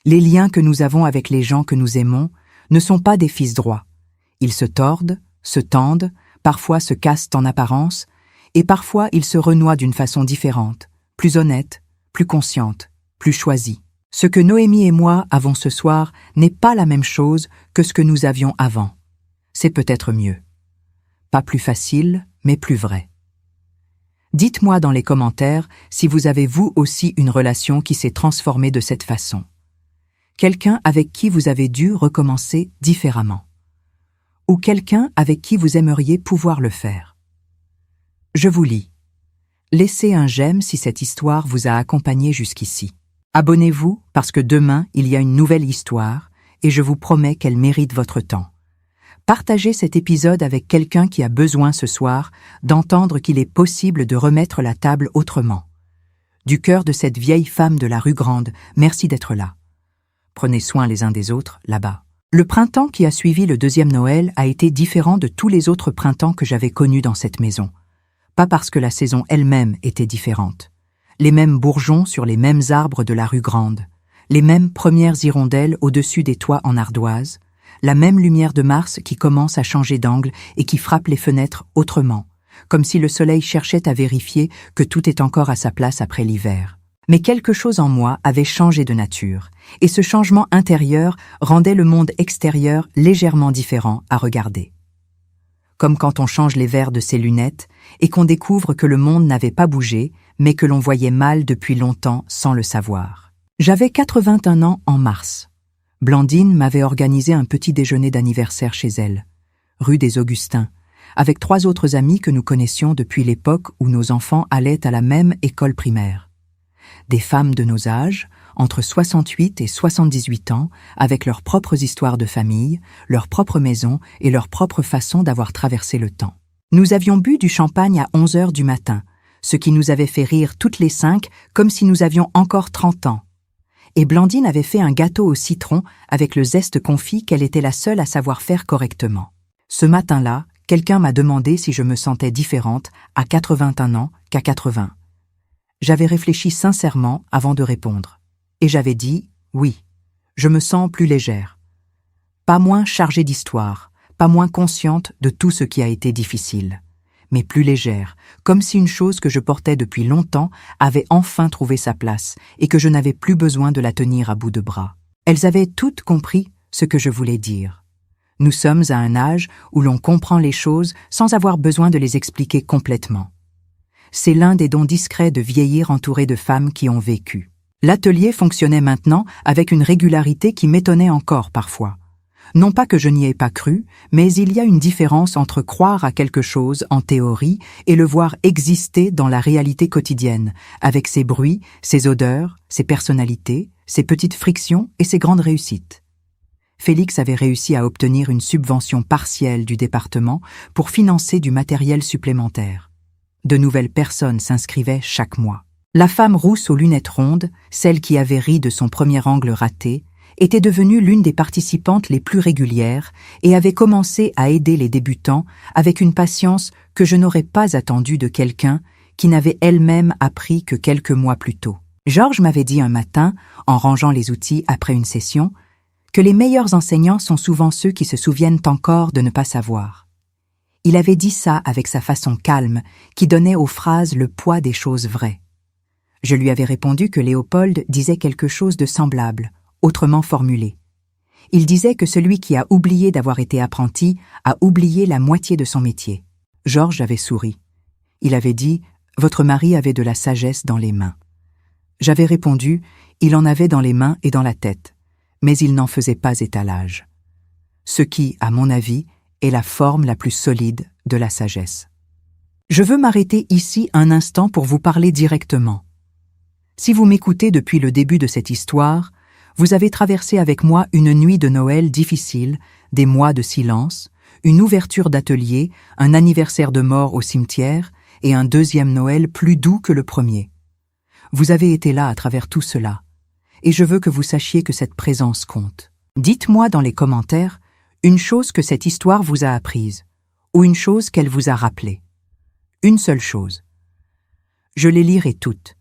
Les liens que nous avons avec les gens que nous aimons ne sont pas des fils droits. Ils se tordent, se tendent, parfois se cassent en apparence, et parfois ils se renoient d'une façon différente, plus honnête, plus consciente, plus choisie. Ce que Noémie et moi avons ce soir n'est pas la même chose que ce que nous avions avant. C'est peut-être mieux. Pas plus facile, mais plus vrai. Dites-moi dans les commentaires si vous avez vous aussi une relation qui s'est transformée de cette façon. Quelqu'un avec qui vous avez dû recommencer différemment. Ou quelqu'un avec qui vous aimeriez pouvoir le faire. Je vous lis. Laissez un j'aime si cette histoire vous a accompagné jusqu'ici. Abonnez-vous parce que demain il y a une nouvelle histoire et je vous promets qu'elle mérite votre temps. Partagez cet épisode avec quelqu'un qui a besoin ce soir d'entendre qu'il est possible de remettre la table autrement. Du cœur de cette vieille femme de la rue Grande, merci d'être là. Prenez soin les uns des autres, là-bas. Le printemps qui a suivi le 2e Noël a été différent de tous les autres printemps que j'avais connus dans cette maison. Pas parce que la saison elle-même était différente. Les mêmes bourgeons sur les mêmes arbres de la rue Grande, les mêmes premières hirondelles au-dessus des toits en ardoise, la même lumière de mars qui commence à changer d'angle et qui frappe les fenêtres autrement, comme si le soleil cherchait à vérifier que tout est encore à sa place après l'hiver. Mais quelque chose en moi avait changé de nature, et ce changement intérieur rendait le monde extérieur légèrement différent à regarder. Comme quand on change les verres de ses lunettes et qu'on découvre que le monde n'avait pas bougé, mais que l'on voyait mal depuis longtemps sans le savoir. J'avais 81 ans en mars. Blandine m'avait organisé un petit déjeuner d'anniversaire chez elle, rue des Augustins, avec 3 autres amis que nous connaissions depuis l'époque où nos enfants allaient à la même école primaire. Des femmes de nos âges, entre 68 et 78 ans, avec leurs propres histoires de famille, leur propre maison et leur propre façon d'avoir traversé le temps. Nous avions bu du champagne à 11 heures du matin, ce qui nous avait fait rire toutes les 5 comme si nous avions encore 30 ans. Et Blandine avait fait un gâteau au citron avec le zeste confit qu'elle était la seule à savoir faire correctement. Ce matin-là, quelqu'un m'a demandé si je me sentais différente à 81 ans qu'à 80. J'avais réfléchi sincèrement avant de répondre. Et j'avais dit « oui, je me sens plus légère. Pas moins chargée d'histoire, pas moins consciente de tout ce qui a été difficile, mais plus légère, comme si une chose que je portais depuis longtemps avait enfin trouvé sa place et que je n'avais plus besoin de la tenir à bout de bras. » Elles avaient toutes compris ce que je voulais dire. Nous sommes à un âge où l'on comprend les choses sans avoir besoin de les expliquer complètement. C'est l'un des dons discrets de vieillir entouré de femmes qui ont vécu. L'atelier fonctionnait maintenant avec une régularité qui m'étonnait encore parfois. Non pas que je n'y ai pas cru, mais il y a une différence entre croire à quelque chose en théorie et le voir exister dans la réalité quotidienne, avec ses bruits, ses odeurs, ses personnalités, ses petites frictions et ses grandes réussites. Félix avait réussi à obtenir une subvention partielle du département pour financer du matériel supplémentaire. De nouvelles personnes s'inscrivaient chaque mois. La femme rousse aux lunettes rondes, celle qui avait ri de son premier angle raté, était devenue l'une des participantes les plus régulières et avait commencé à aider les débutants avec une patience que je n'aurais pas attendue de quelqu'un qui n'avait elle-même appris que quelques mois plus tôt. Georges m'avait dit un matin, en rangeant les outils après une session, que les meilleurs enseignants sont souvent ceux qui se souviennent encore de ne pas savoir. Il avait dit ça avec sa façon calme, qui donnait aux phrases le poids des choses vraies. Je lui avais répondu que Léopold disait quelque chose de semblable, autrement formulé. Il disait que celui qui a oublié d'avoir été apprenti a oublié la moitié de son métier. Georges avait souri. Il avait dit « Votre mari avait de la sagesse dans les mains ». J'avais répondu « Il en avait dans les mains et dans la tête, mais il n'en faisait pas étalage. » Ce qui, à mon avis, est la forme la plus solide de la sagesse. Je veux m'arrêter ici un instant pour vous parler directement. Si vous m'écoutez depuis le début de cette histoire, vous avez traversé avec moi une nuit de Noël difficile, des mois de silence, une ouverture d'atelier, un anniversaire de mort au cimetière et un deuxième Noël plus doux que le premier. Vous avez été là à travers tout cela, et je veux que vous sachiez que cette présence compte. Dites-moi dans les commentaires une chose que cette histoire vous a apprise, ou une chose qu'elle vous a rappelée. Une seule chose. Je les lirai toutes.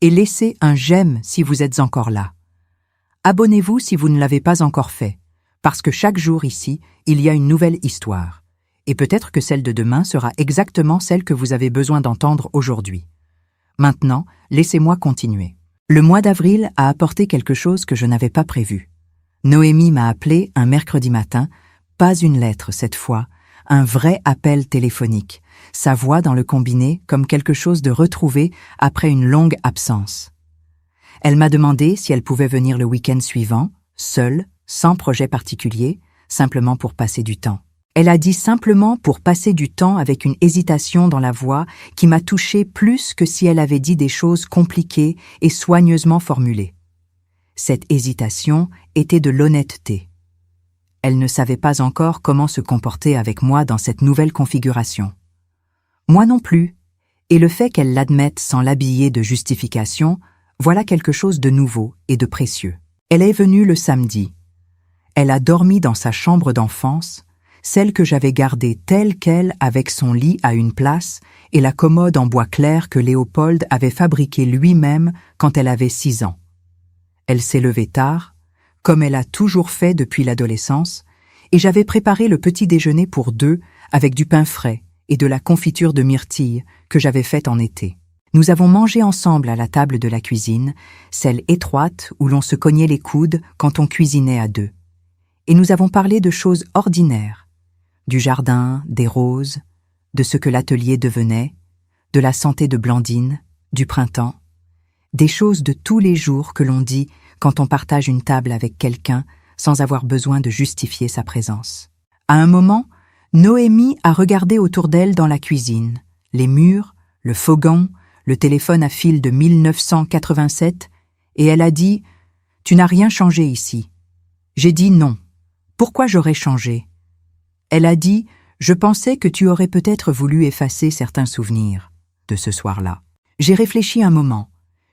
Et laissez un j'aime si vous êtes encore là. Abonnez-vous si vous ne l'avez pas encore fait, parce que chaque jour ici, il y a une nouvelle histoire. Et peut-être que celle de demain sera exactement celle que vous avez besoin d'entendre aujourd'hui. Maintenant, laissez-moi continuer. Le mois d'avril a apporté quelque chose que je n'avais pas prévu. Noémie m'a appelé un mercredi matin, pas une lettre cette fois, un vrai appel téléphonique, sa voix dans le combiné comme quelque chose de retrouvé après une longue absence. Elle m'a demandé si elle pouvait venir le week-end suivant, seule, sans projet particulier, simplement pour passer du temps. Elle a dit simplement pour passer du temps avec une hésitation dans la voix qui m'a touchée plus que si elle avait dit des choses compliquées et soigneusement formulées. Cette hésitation était de l'honnêteté. Elle ne savait pas encore comment se comporter avec moi dans cette nouvelle configuration. Moi non plus, et le fait qu'elle l'admette sans l'habiller de justification, voilà quelque chose de nouveau et de précieux. Elle est venue le samedi. Elle a dormi dans sa chambre d'enfance, celle que j'avais gardée telle qu'elle avec son lit à une place et la commode en bois clair que Léopold avait fabriquée lui-même quand elle avait 6 ans. Elle s'est levée tard, comme elle a toujours fait depuis l'adolescence, et j'avais préparé le petit déjeuner pour 2 avec du pain frais et de la confiture de myrtille que j'avais faite en été. Nous avons mangé ensemble à la table de la cuisine, celle étroite où l'on se cognait les coudes quand on cuisinait à 2. Et nous avons parlé de choses ordinaires, du jardin, des roses, de ce que l'atelier devenait, de la santé de Blandine, du printemps, des choses de tous les jours que l'on dit quand on partage une table avec quelqu'un sans avoir besoin de justifier sa présence. À un moment, Noémie a regardé autour d'elle dans la cuisine, les murs, le fogon, le téléphone à fil de 1987, Et elle a dit « Tu n'as rien changé ici ». J'ai dit « Non. Pourquoi j'aurais changé ?» Elle a dit « Je pensais que tu aurais peut-être voulu effacer certains souvenirs de ce soir-là. » J'ai réfléchi un moment,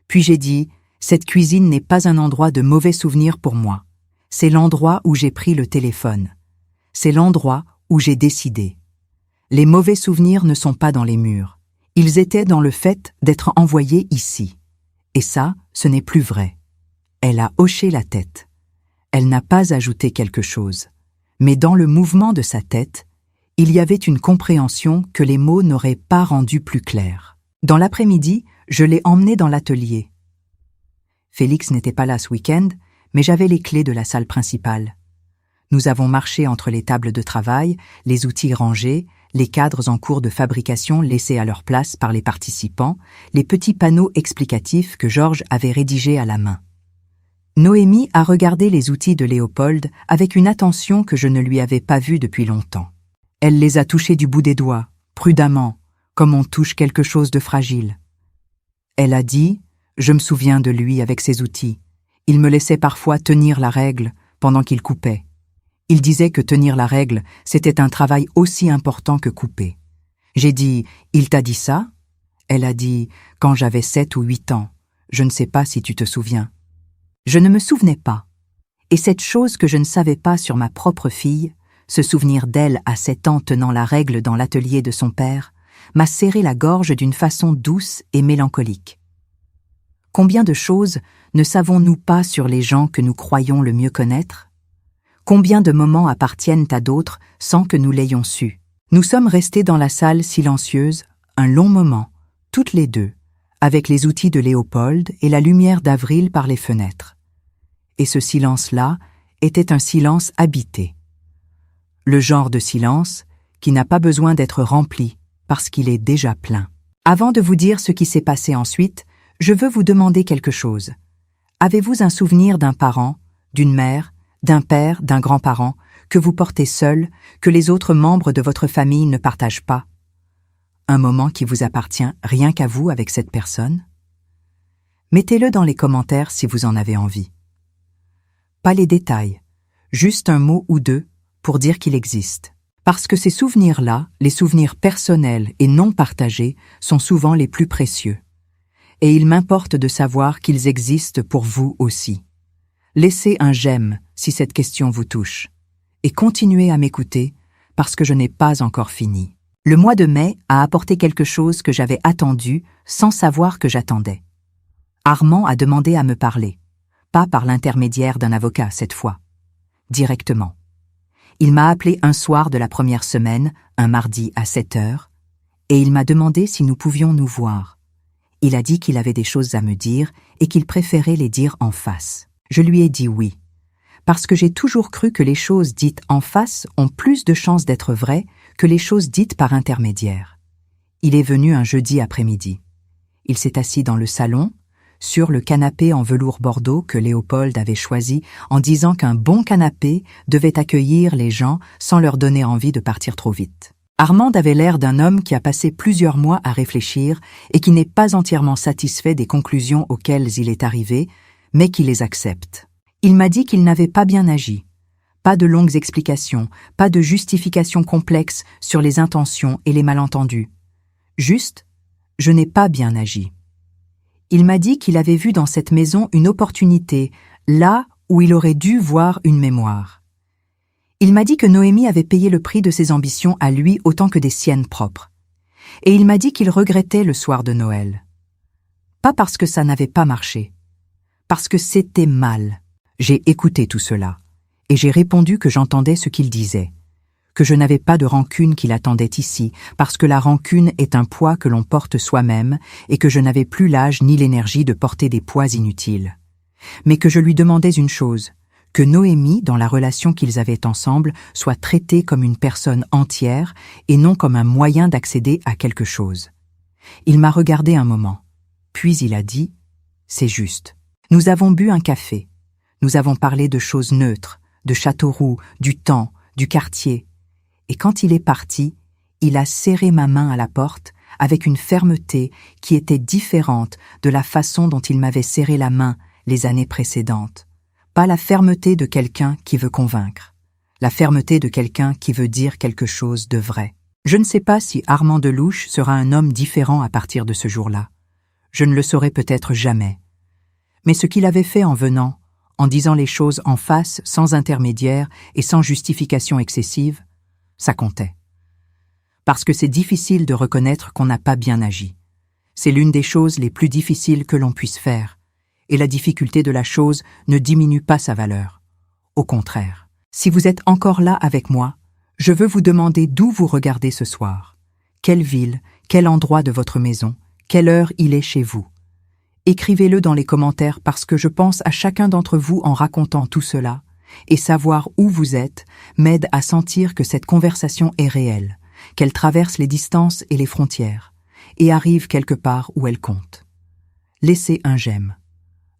puis j'ai dit « Cette cuisine n'est pas un endroit de mauvais souvenirs pour moi. C'est l'endroit où j'ai pris le téléphone. C'est l'endroit où j'ai décidé. Les mauvais souvenirs ne sont pas dans les murs. Ils étaient dans le fait d'être envoyés ici. Et ça, ce n'est plus vrai. » Elle a hoché la tête. Elle n'a pas ajouté quelque chose. Mais dans le mouvement de sa tête, il y avait une compréhension que les mots n'auraient pas rendu plus claire. Dans l'après-midi, je l'ai emmené dans l'atelier. Félix n'était pas là ce week-end, mais j'avais les clés de la salle principale. Nous avons marché entre les tables de travail, les outils rangés, les cadres en cours de fabrication laissés à leur place par les participants, les petits panneaux explicatifs que Georges avait rédigés à la main. Noémie a regardé les outils de Léopold avec une attention que je ne lui avais pas vue depuis longtemps. Elle les a touchés du bout des doigts, prudemment, comme on touche quelque chose de fragile. Elle a dit « Je me souviens de lui avec ses outils. Il me laissait parfois tenir la règle pendant qu'il coupait. Il disait que tenir la règle, c'était un travail aussi important que couper. J'ai dit « Il t'a dit ça ?» Elle a dit « Quand j'avais 7 ou 8 ans. Je ne sais pas si tu te souviens. » Je ne me souvenais pas. Et cette chose que je ne savais pas sur ma propre fille, ce souvenir d'elle à 7 ans tenant la règle dans l'atelier de son père, m'a serré la gorge d'une façon douce et mélancolique. Combien de choses ne savons-nous pas sur les gens que nous croyons le mieux connaître? Combien de moments appartiennent à d'autres sans que nous l'ayons su? Nous sommes restés dans la salle silencieuse un long moment, toutes les deux, avec les outils de Léopold et la lumière d'avril par les fenêtres. Et ce silence-là était un silence habité. Le genre de silence qui n'a pas besoin d'être rempli parce qu'il est déjà plein. Avant de vous dire ce qui s'est passé ensuite, je veux vous demander quelque chose. Avez-vous un souvenir d'un parent, d'une mère, d'un père, d'un grand-parent, que vous portez seul, que les autres membres de votre famille ne partagent pas? Un moment qui vous appartient rien qu'à vous avec cette personne? Mettez-le dans les commentaires si vous en avez envie. Pas les détails, juste un mot ou deux pour dire qu'il existe. Parce que ces souvenirs-là, les souvenirs personnels et non partagés, sont souvent les plus précieux. Et il m'importe de savoir qu'ils existent pour vous aussi. Laissez un j'aime si cette question vous touche. Et continuez à m'écouter parce que je n'ai pas encore fini. Le mois de mai a apporté quelque chose que j'avais attendu sans savoir que j'attendais. Armand a demandé à me parler. Pas par l'intermédiaire d'un avocat cette fois. Directement. Il m'a appelé un soir de la première semaine, un mardi à 7 heures, et il m'a demandé si nous pouvions nous voir. Il a dit qu'il avait des choses à me dire et qu'il préférait les dire en face. Je lui ai dit oui, parce que j'ai toujours cru que les choses dites en face ont plus de chances d'être vraies que les choses dites par intermédiaire. Il est venu un jeudi après-midi. Il s'est assis dans le salon, sur le canapé en velours bordeaux que Léopold avait choisi en disant qu'un bon canapé devait accueillir les gens sans leur donner envie de partir trop vite. Armand avait l'air d'un homme qui a passé plusieurs mois à réfléchir et qui n'est pas entièrement satisfait des conclusions auxquelles il est arrivé, mais qui les accepte. Il m'a dit qu'il n'avait pas bien agi. Pas de longues explications, pas de justifications complexes sur les intentions et les malentendus. Juste, je n'ai pas bien agi. Il m'a dit qu'il avait vu dans cette maison une opportunité, là où il aurait dû voir une mémoire. Il m'a dit que Noémie avait payé le prix de ses ambitions à lui autant que des siennes propres. Et il m'a dit qu'il regrettait le soir de Noël. Pas parce que ça n'avait pas marché, parce que c'était mal. J'ai écouté tout cela, et j'ai répondu que j'entendais ce qu'il disait, que je n'avais pas de rancune qui l'attendait ici, parce que la rancune est un poids que l'on porte soi-même, et que je n'avais plus l'âge ni l'énergie de porter des poids inutiles. Mais que je lui demandais une chose, que Noémie, dans la relation qu'ils avaient ensemble, soit traitée comme une personne entière et non comme un moyen d'accéder à quelque chose. Il m'a regardé un moment, puis il a dit « C'est juste. Nous avons bu un café. Nous avons parlé de choses neutres, de Châteauroux, du temps, du quartier. Et quand il est parti, il a serré ma main à la porte avec une fermeté qui était différente de la façon dont il m'avait serré la main les années précédentes, pas la fermeté de quelqu'un qui veut convaincre, la fermeté de quelqu'un qui veut dire quelque chose de vrai. Je ne sais pas si Armand Delouche sera un homme différent à partir de ce jour-là. Je ne le saurai peut-être jamais. Mais ce qu'il avait fait en venant, en disant les choses en face, sans intermédiaire et sans justification excessive, ça comptait. Parce que c'est difficile de reconnaître qu'on n'a pas bien agi. C'est l'une des choses les plus difficiles que l'on puisse faire, et la difficulté de la chose ne diminue pas sa valeur. Au contraire, si vous êtes encore là avec moi, je veux vous demander d'où vous regardez ce soir. Quelle ville, quel endroit de votre maison, quelle heure il est chez vous. Écrivez-le dans les commentaires parce que je pense à chacun d'entre vous en racontant tout cela, et savoir où vous êtes m'aide à sentir que cette conversation est réelle, qu'elle traverse les distances et les frontières, et arrive quelque part où elle compte. Laissez un j'aime.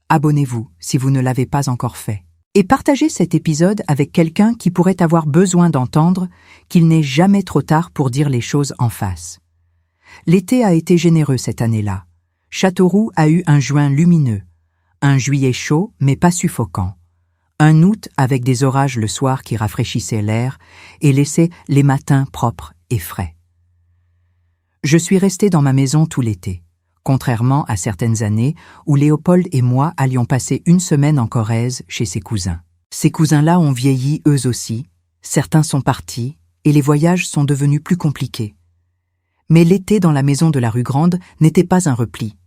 Abonnez-vous si vous ne l'avez pas encore fait. Et partagez cet épisode avec quelqu'un qui pourrait avoir besoin d'entendre qu'il n'est jamais trop tard pour dire les choses en face. L'été a été généreux cette année-là. Châteauroux a eu un juin lumineux, un juillet chaud mais pas suffocant, un août avec des orages le soir qui rafraîchissaient l'air et laissaient les matins propres et frais. Je suis resté dans ma maison tout l'été, contrairement à certaines années où Léopold et moi allions passer une semaine en Corrèze chez ses cousins. Ces cousins-là ont vieilli eux aussi, certains sont partis et les voyages sont devenus plus compliqués. Mais l'été dans la maison de la rue Grande n'était pas un repli.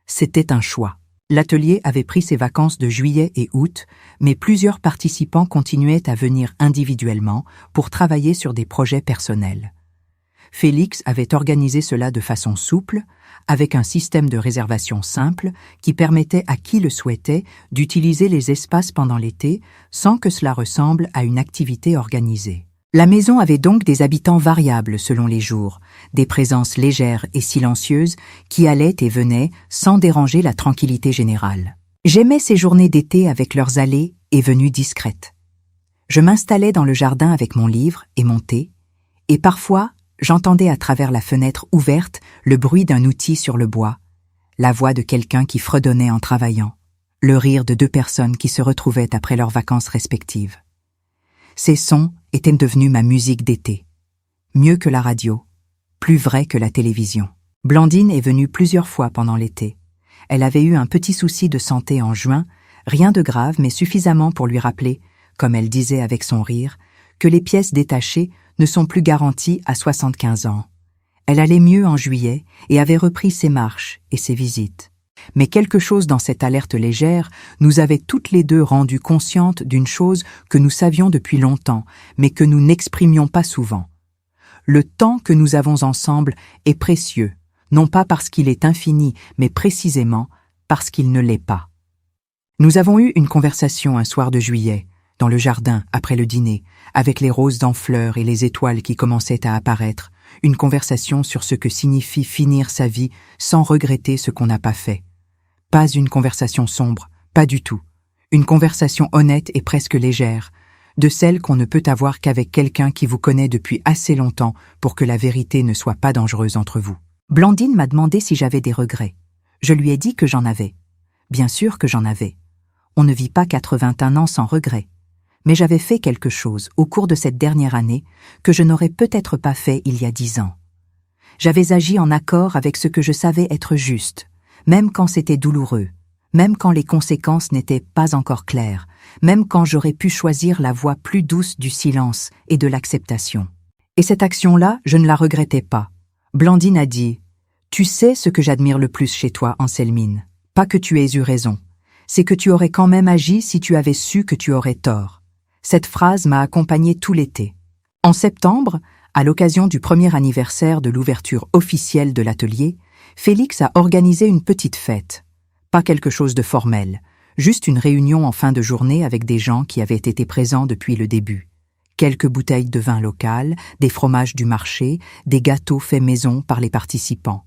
C'était un choix. L'atelier avait pris ses vacances de juillet et août, mais plusieurs participants continuaient à venir individuellement pour travailler sur des projets personnels. Félix avait organisé cela de façon souple, avec un système de réservation simple qui permettait à qui le souhaitait d'utiliser les espaces pendant l'été sans que cela ressemble à une activité organisée. La maison avait donc des habitants variables selon les jours, des présences légères et silencieuses qui allaient et venaient sans déranger la tranquillité générale. J'aimais ces journées d'été avec leurs allées et venues discrètes. Je m'installais dans le jardin avec mon livre et mon thé, et parfois j'entendais à travers la fenêtre ouverte le bruit d'un outil sur le bois, la voix de quelqu'un qui fredonnait en travaillant, le rire de deux personnes qui se retrouvaient après leurs vacances respectives. Ces sons étaient devenus ma musique d'été. Mieux que la radio, plus vrai que la télévision. Blandine est venue plusieurs fois pendant l'été. Elle avait eu un petit souci de santé en juin, rien de grave mais suffisamment pour lui rappeler, comme elle disait avec son rire, que les pièces détachées ne sont plus garanties à 75 ans. Elle allait mieux en juillet et avait repris ses marches et ses visites. Mais quelque chose dans cette alerte légère nous avait toutes les deux rendues conscientes d'une chose que nous savions depuis longtemps, mais que nous n'exprimions pas souvent. Le temps que nous avons ensemble est précieux, non pas parce qu'il est infini, mais précisément parce qu'il ne l'est pas. Nous avons eu une conversation un soir de juillet, dans le jardin, après le dîner, avec les roses en fleurs et les étoiles qui commençaient à apparaître, une conversation sur ce que signifie finir sa vie sans regretter ce qu'on n'a pas fait. Pas une conversation sombre, pas du tout. Une conversation honnête et presque légère, de celle qu'on ne peut avoir qu'avec quelqu'un qui vous connaît depuis assez longtemps pour que la vérité ne soit pas dangereuse entre vous. Blandine m'a demandé si j'avais des regrets. Je lui ai dit que j'en avais. Bien sûr que j'en avais. On ne vit pas 81 ans sans regrets. Mais j'avais fait quelque chose au cours de cette dernière année que je n'aurais peut-être pas fait il y a 10 ans. J'avais agi en accord avec ce que je savais être juste, même quand c'était douloureux, même quand les conséquences n'étaient pas encore claires, même quand j'aurais pu choisir la voie plus douce du silence et de l'acceptation. Et cette action-là, je ne la regrettais pas. Blandine a dit « Tu sais ce que j'admire le plus chez toi, Anselmine, pas que tu aies eu raison, c'est que tu aurais quand même agi si tu avais su que tu aurais tort. » Cette phrase m'a accompagnée tout l'été. En septembre, à l'occasion du premier anniversaire de l'ouverture officielle de l'atelier, Félix a organisé une petite fête. Pas quelque chose de formel, juste une réunion en fin de journée avec des gens qui avaient été présents depuis le début. Quelques bouteilles de vin local, des fromages du marché, des gâteaux faits maison par les participants.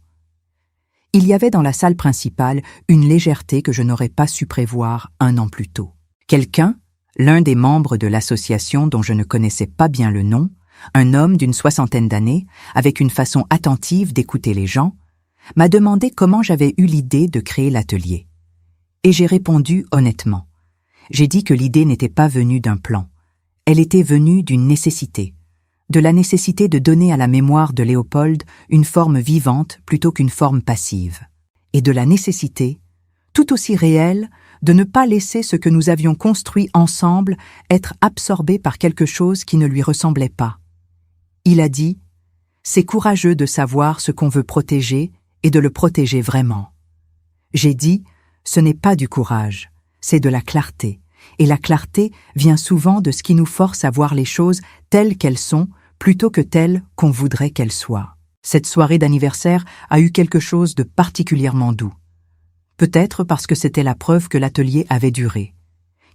Il y avait dans la salle principale une légèreté que je n'aurais pas su prévoir un an plus tôt. Quelqu'un, l'un des membres de l'association dont je ne connaissais pas bien le nom, un homme d'une 60aine d'années, avec une façon attentive d'écouter les gens, m'a demandé comment j'avais eu l'idée de créer l'atelier. Et j'ai répondu honnêtement. J'ai dit que l'idée n'était pas venue d'un plan. Elle était venue d'une nécessité. De la nécessité de donner à la mémoire de Léopold une forme vivante plutôt qu'une forme passive. Et de la nécessité, tout aussi réelle, de ne pas laisser ce que nous avions construit ensemble être absorbé par quelque chose qui ne lui ressemblait pas. Il a dit « C'est courageux de savoir ce qu'on veut protéger et de le protéger vraiment. » J'ai dit « Ce n'est pas du courage, c'est de la clarté. Et la clarté vient souvent de ce qui nous force à voir les choses telles qu'elles sont plutôt que telles qu'on voudrait qu'elles soient. » Cette soirée d'anniversaire a eu quelque chose de particulièrement doux. Peut-être parce que c'était la preuve que l'atelier avait duré,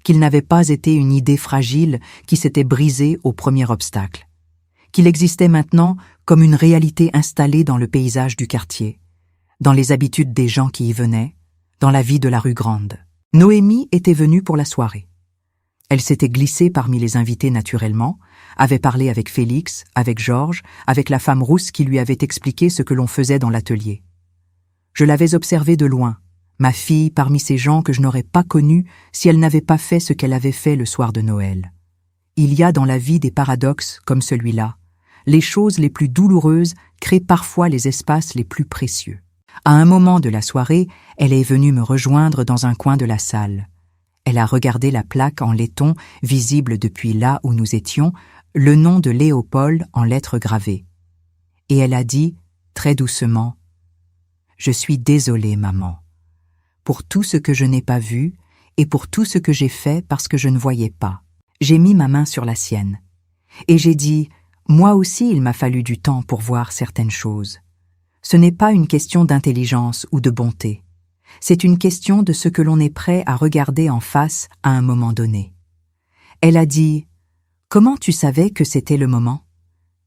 qu'il n'avait pas été une idée fragile qui s'était brisée au premier obstacle, qu'il existait maintenant comme une réalité installée dans le paysage du quartier, dans les habitudes des gens qui y venaient, dans la vie de la rue Grande. Noémie était venue pour la soirée. Elle s'était glissée parmi les invités naturellement, avait parlé avec Félix, avec Georges, avec la femme rousse qui lui avait expliqué ce que l'on faisait dans l'atelier. Je l'avais observée de loin, ma fille parmi ces gens que je n'aurais pas connus si elle n'avait pas fait ce qu'elle avait fait le soir de Noël. Il y a dans la vie des paradoxes comme celui-là. Les choses les plus douloureuses créent parfois les espaces les plus précieux. À un moment de la soirée, elle est venue me rejoindre dans un coin de la salle. Elle a regardé la plaque en laiton, visible depuis là où nous étions, le nom de Léopold en lettres gravées. Et elle a dit, très doucement, « Je suis désolée, maman, pour tout ce que je n'ai pas vu et pour tout ce que j'ai fait parce que je ne voyais pas. » J'ai mis ma main sur la sienne. Et j'ai dit, « Moi aussi il m'a fallu du temps pour voir certaines choses. Ce n'est pas une question d'intelligence ou de bonté. C'est une question de ce que l'on est prêt à regarder en face à un moment donné. » Elle a dit, « Comment tu savais que c'était le moment ?»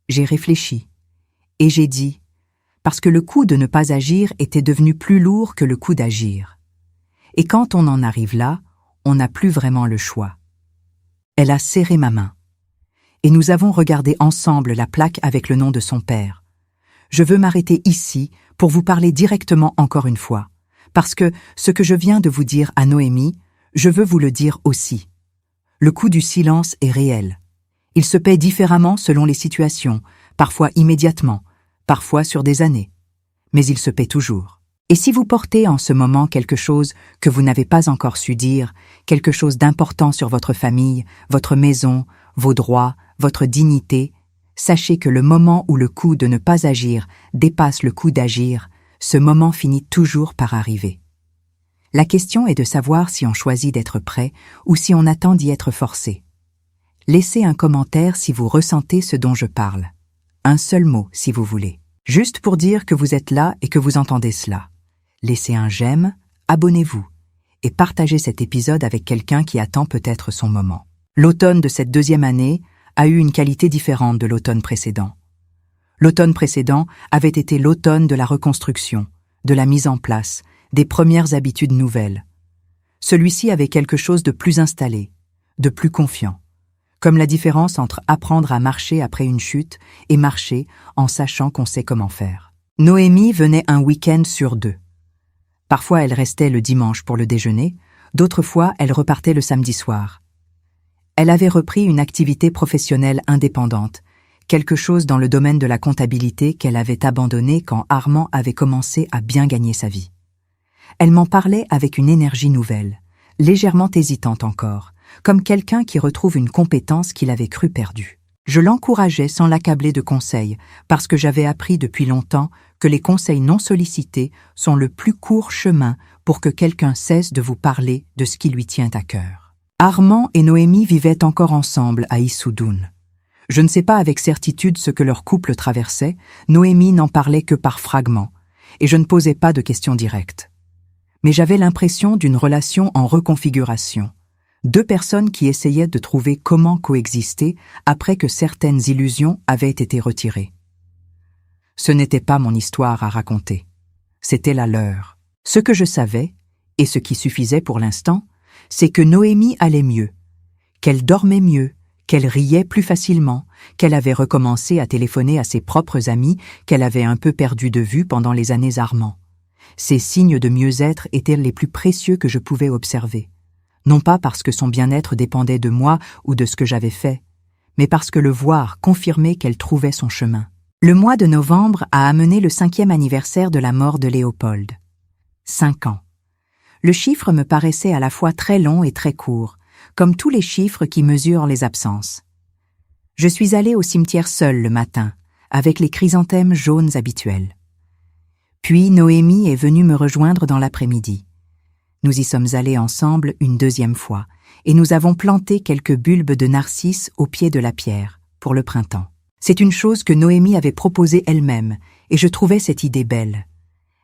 J'ai réfléchi. Et j'ai dit, « Parce que le coup de ne pas agir était devenu plus lourd que le coup d'agir. Et quand on en arrive là, on n'a plus vraiment le choix. » Elle a serré ma main. Et nous avons regardé ensemble la plaque avec le nom de son père. Je veux m'arrêter ici pour vous parler directement encore une fois. Parce que ce que je viens de vous dire à Noémie, je veux vous le dire aussi. Le coût du silence est réel. Il se paie différemment selon les situations, parfois immédiatement, parfois sur des années. Mais il se paie toujours. Et si vous portez en ce moment quelque chose que vous n'avez pas encore su dire, quelque chose d'important sur votre famille, votre maison, vos droits, votre dignité, sachez que le moment où le coup de ne pas agir dépasse le coup d'agir, ce moment finit toujours par arriver. La question est de savoir si on choisit d'être prêt ou si on attend d'y être forcé. Laissez un commentaire si vous ressentez ce dont je parle. Un seul mot si vous voulez. Juste pour dire que vous êtes là et que vous entendez cela. Laissez un j'aime, abonnez-vous et partagez cet épisode avec quelqu'un qui attend peut-être son moment. L'automne de cette deuxième année a eu une qualité différente de l'automne précédent. L'automne précédent avait été l'automne de la reconstruction, de la mise en place, des premières habitudes nouvelles. Celui-ci avait quelque chose de plus installé, de plus confiant, comme la différence entre apprendre à marcher après une chute et marcher en sachant qu'on sait comment faire. Noémie venait un week-end sur 2. Parfois elle restait le dimanche pour le déjeuner, d'autres fois elle repartait le samedi soir. Elle avait repris une activité professionnelle indépendante, quelque chose dans le domaine de la comptabilité qu'elle avait abandonné quand Armand avait commencé à bien gagner sa vie. Elle m'en parlait avec une énergie nouvelle, légèrement hésitante encore, comme quelqu'un qui retrouve une compétence qu'il avait cru perdue. Je l'encourageais sans l'accabler de conseils, parce que j'avais appris depuis longtemps que les conseils non sollicités sont le plus court chemin pour que quelqu'un cesse de vous parler de ce qui lui tient à cœur. Armand et Noémie vivaient encore ensemble à Issoudun. Je ne sais pas avec certitude ce que leur couple traversait, Noémie n'en parlait que par fragments, et je ne posais pas de questions directes. Mais j'avais l'impression d'une relation en reconfiguration, 2 personnes qui essayaient de trouver comment coexister après que certaines illusions avaient été retirées. Ce n'était pas mon histoire à raconter, c'était la leur. Ce que je savais, et ce qui suffisait pour l'instant, c'est que Noémie allait mieux, qu'elle dormait mieux, qu'elle riait plus facilement, qu'elle avait recommencé à téléphoner à ses propres amis qu'elle avait un peu perdu de vue pendant les années Armand, Ces signes de mieux-être étaient les plus précieux que je pouvais observer. Non pas parce que son bien-être dépendait de moi ou de ce que j'avais fait, mais parce que le voir confirmait qu'elle trouvait son chemin. Le mois de novembre a amené le 5e anniversaire de la mort de Léopold. 5 ans. Le chiffre me paraissait à la fois très long et très court, comme tous les chiffres qui mesurent les absences. Je suis allée au cimetière seule le matin, avec les chrysanthèmes jaunes habituels. Puis Noémie est venue me rejoindre dans l'après-midi. Nous y sommes allés ensemble une deuxième fois, et nous avons planté quelques bulbes de narcisses au pied de la pierre, pour le printemps. C'est une chose que Noémie avait proposée elle-même, et je trouvais cette idée belle.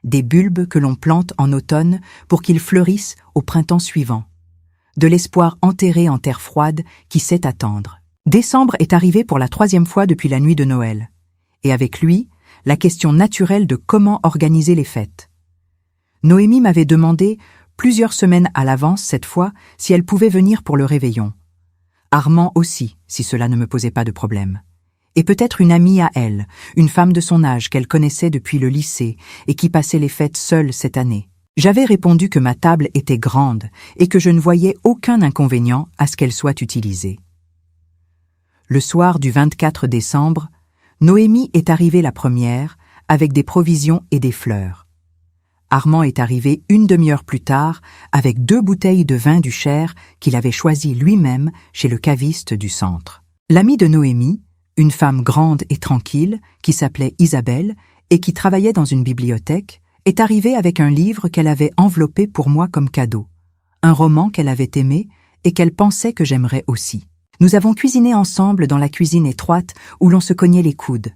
Des bulbes que l'on plante en automne pour qu'ils fleurissent au printemps suivant. De l'espoir enterré en terre froide qui sait attendre. Décembre est arrivé pour la 3e fois depuis la nuit de Noël. Et avec lui, la question naturelle de comment organiser les fêtes. Noémie m'avait demandé, plusieurs semaines à l'avance cette fois, si elle pouvait venir pour le réveillon. Armand aussi, si cela ne me posait pas de problème. Et peut-être une amie à elle, une femme de son âge qu'elle connaissait depuis le lycée et qui passait les fêtes seule cette année. J'avais répondu que ma table était grande et que je ne voyais aucun inconvénient à ce qu'elle soit utilisée. Le soir du 24 décembre, Noémie est arrivée la première, avec des provisions et des fleurs. Armand est arrivé une demi-heure plus tard, avec 2 bouteilles de vin du Cher qu'il avait choisi lui-même chez le caviste du centre. L'amie de Noémie, une femme grande et tranquille, qui s'appelait Isabelle et qui travaillait dans une bibliothèque, est arrivée avec un livre qu'elle avait enveloppé pour moi comme cadeau, un roman qu'elle avait aimé et qu'elle pensait que j'aimerais aussi. Nous avons cuisiné ensemble dans la cuisine étroite où l'on se cognait les coudes.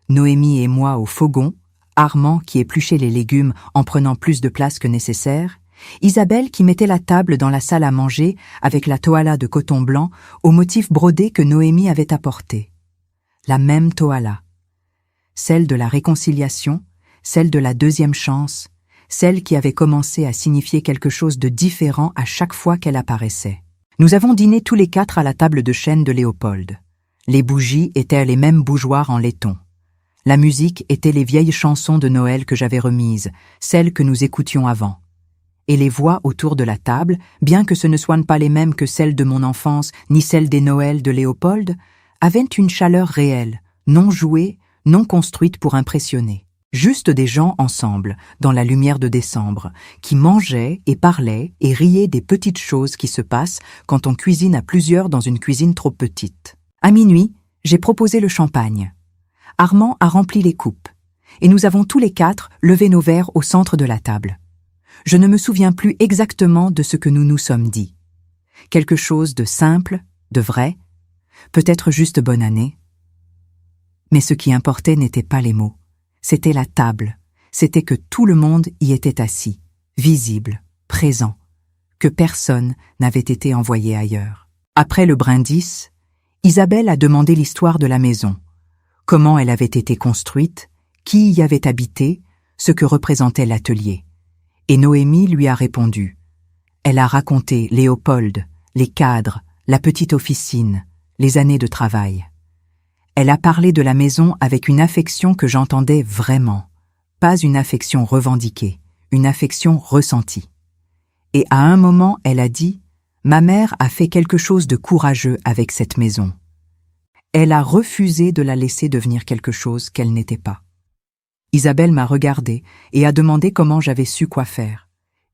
Noémie et moi au fogon, Armand qui épluchait les légumes en prenant plus de place que nécessaire, Isabelle qui mettait la table dans la salle à manger avec la toala de coton blanc au motif brodé que Noémie avait apporté. La même toala. Celle de la réconciliation, celle de la deuxième chance, celle qui avait commencé à signifier quelque chose de différent à chaque fois qu'elle apparaissait. Nous avons dîné tous les 4 à la table de chêne de Léopold. Les bougies étaient les mêmes bougeoirs en laiton. La musique était les vieilles chansons de Noël que j'avais remises, celles que nous écoutions avant. Et les voix autour de la table, bien que ce ne soient pas les mêmes que celles de mon enfance ni celles des Noëls de Léopold, avaient une chaleur réelle, non jouée, non construite pour impressionner. Juste des gens ensemble, dans la lumière de décembre, qui mangeaient et parlaient et riaient des petites choses qui se passent quand on cuisine à plusieurs dans une cuisine trop petite. À minuit, j'ai proposé le champagne. Armand a rempli les coupes, et nous avons tous les 4 levé nos verres au centre de la table. Je ne me souviens plus exactement de ce que nous nous sommes dit. Quelque chose de simple, de vrai, peut-être juste bonne année. Mais ce qui importait n'était pas les mots. C'était la table, c'était que tout le monde y était assis, visible, présent, que personne n'avait été envoyé ailleurs. Après le brindis, Isabelle a demandé l'histoire de la maison, comment elle avait été construite, qui y avait habité, ce que représentait l'atelier. Et Noémie lui a répondu. Elle a raconté Léopold, les cadres, la petite officine, les années de travail. Elle a parlé de la maison avec une affection que j'entendais vraiment, pas une affection revendiquée, une affection ressentie. Et à un moment, elle a dit « Ma mère a fait quelque chose de courageux avec cette maison. Elle a refusé de la laisser devenir quelque chose qu'elle n'était pas. » Isabelle m'a regardée et a demandé comment j'avais su quoi faire.